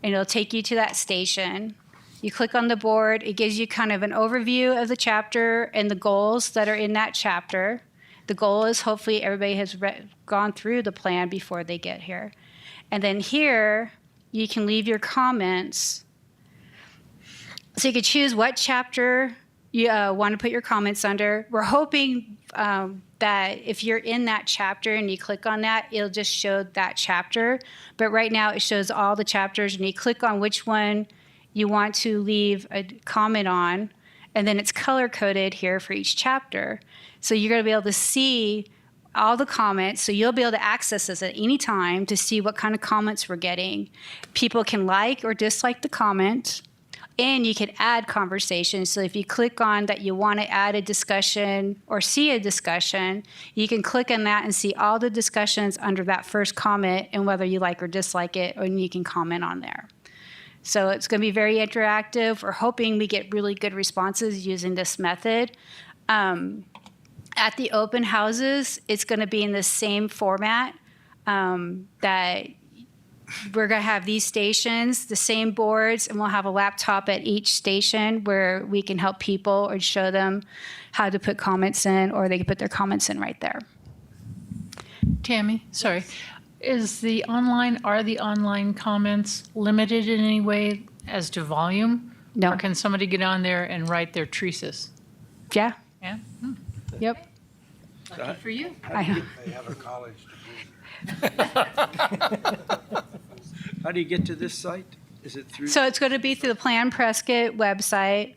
and it'll take you to that station. You click on the board, it gives you kind of an overview of the chapter and the goals that are in that chapter. The goal is hopefully everybody has gone through the plan before they get here. And then here, you can leave your comments. So you can choose what chapter you want to put your comments under. We're hoping that if you're in that chapter and you click on that, it'll just show that chapter. But right now, it shows all the chapters, and you click on which one you want to leave a comment on, and then it's color-coded here for each chapter. So you're going to be able to see all the comments, so you'll be able to access this at any time to see what kind of comments we're getting. People can like or dislike the comment, and you can add conversation. So if you click on that you want to add a discussion or see a discussion, you can click on that and see all the discussions under that first comment and whether you like or dislike it, and you can comment on there. So it's going to be very interactive. We're hoping we get really good responses using this method. At the open houses, it's going to be in the same format that we're going to have these stations, the same boards, and we'll have a laptop at each station where we can help people or show them how to put comments in, or they can put their comments in right there. Tammy, sorry. Are the online comments limited in any way as to volume? No. Or can somebody get on there and write their treatise? Yeah. Yeah? Yep. Lucky for you. I know. They have a college How do you get to this site? Is it through So it's going to be through the Plan Prescott website.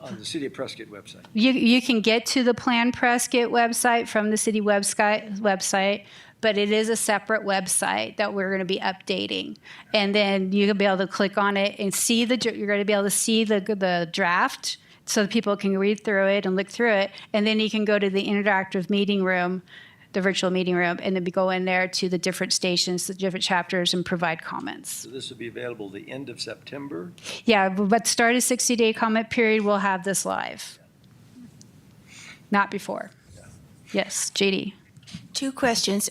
on the City of Prescott website? You can get to the Plan Prescott website from the city website, but it is a separate website that we're going to be updating. And then you'll be able to click on it and see you're going to be able to see the draft so that people can read through it and look through it. And then you can go to the interactive meeting room, the virtual meeting room, and then go in there to the different stations, the different chapters, and provide comments. So this will be available the end of September? Yeah, but start a 60-day comment period, we'll have this live. Not before. Yes, JD. Two questions.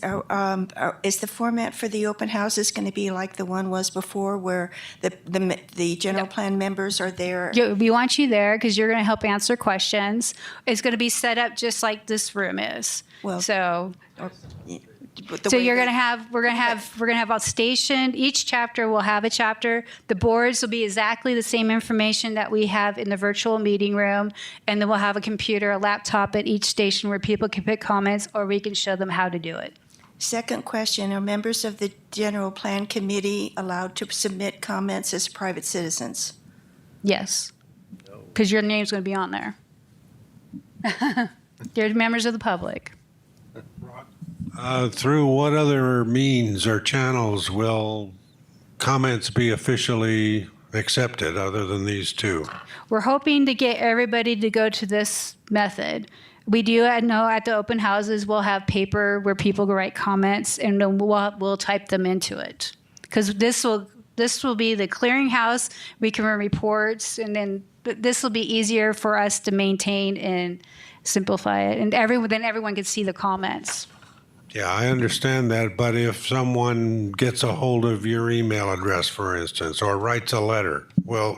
Is the format for the open houses going to be like the one was before, where the general plan members are there? We want you there because you're going to help answer questions. It's going to be set up just like this room is. Well, so we're going to have a station. Each chapter will have a chapter. The boards will be exactly the same information that we have in the virtual meeting room, and then we'll have a computer, a laptop at each station where people can put comments, or we can show them how to do it. Second question, are members of the general plan committee allowed to submit comments as private citizens? Yes, because your name's going to be on there. You're members of the public. Through what other means or channels will comments be officially accepted other than these two? We're hoping to get everybody to go to this method. We do know at the open houses we'll have paper where people can write comments, and then we'll type them into it. Because this will be the clearinghouse. We can run reports, and then this will be easier for us to maintain and simplify it, and then everyone could see the comments. Yeah, I understand that, but if someone gets a hold of your email address, for instance, or writes a letter, well,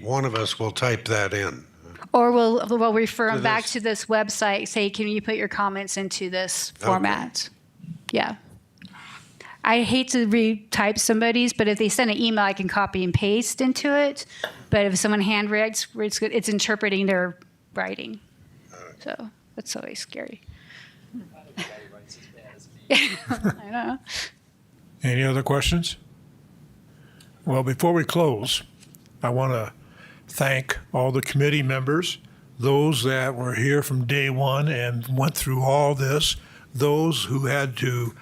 one of us will type that in. Or we'll refer them To back this. to this website, say, can you put your comments into this format? Yeah. I hate to retype somebody's, but if they send an email, I can copy and paste into it. But if someone handwrites, it's interpreting their writing. So that's always scary. I know. Any other questions? Well, before we close, I want to thank all the committee members, those that were here from day one and went through all this, those who had to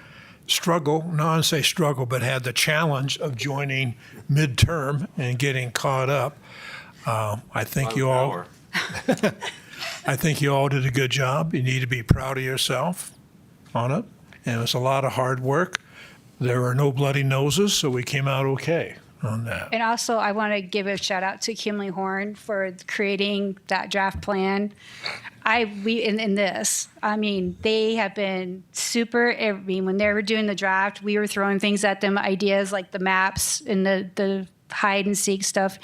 struggle, not to say struggle, but had the challenge of joining midterm and getting caught up. I think you all, I think you all did a good job. You need to be proud of yourself on it. And it was a lot of hard work. There were no bloody noses, so we came out okay on that. And also, I want to give a shout out to Kimley Horn for creating that draft plan. In this, I mean, they have been super. I mean, when they were doing the draft, we were throwing things at them, ideas like the maps and the hide and seek stuff,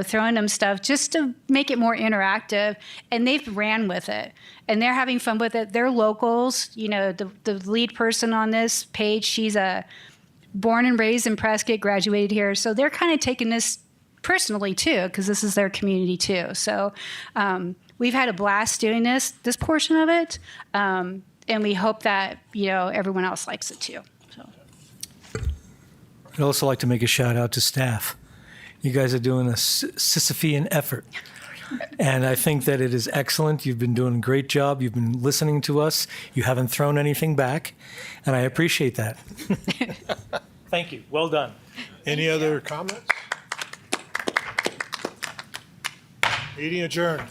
throwing them stuff just to make it more interactive. And they've ran with it. And they're having fun with it. They're locals. The lead person on this page, she's born and raised in Prescott, graduated here. So they're kind of taking this personally too, because this is their community too. So we've had a blast doing this portion of it. And we hope that, everyone else likes it too. So. I'd also like to make a shout out to staff. You guys are doing a Sisyphean effort. And I think that it is excellent. You've been doing a great job. You've been listening to us. You haven't thrown anything back. And I appreciate that. Thank you. Well done. Any other comments? Meeting adjourned.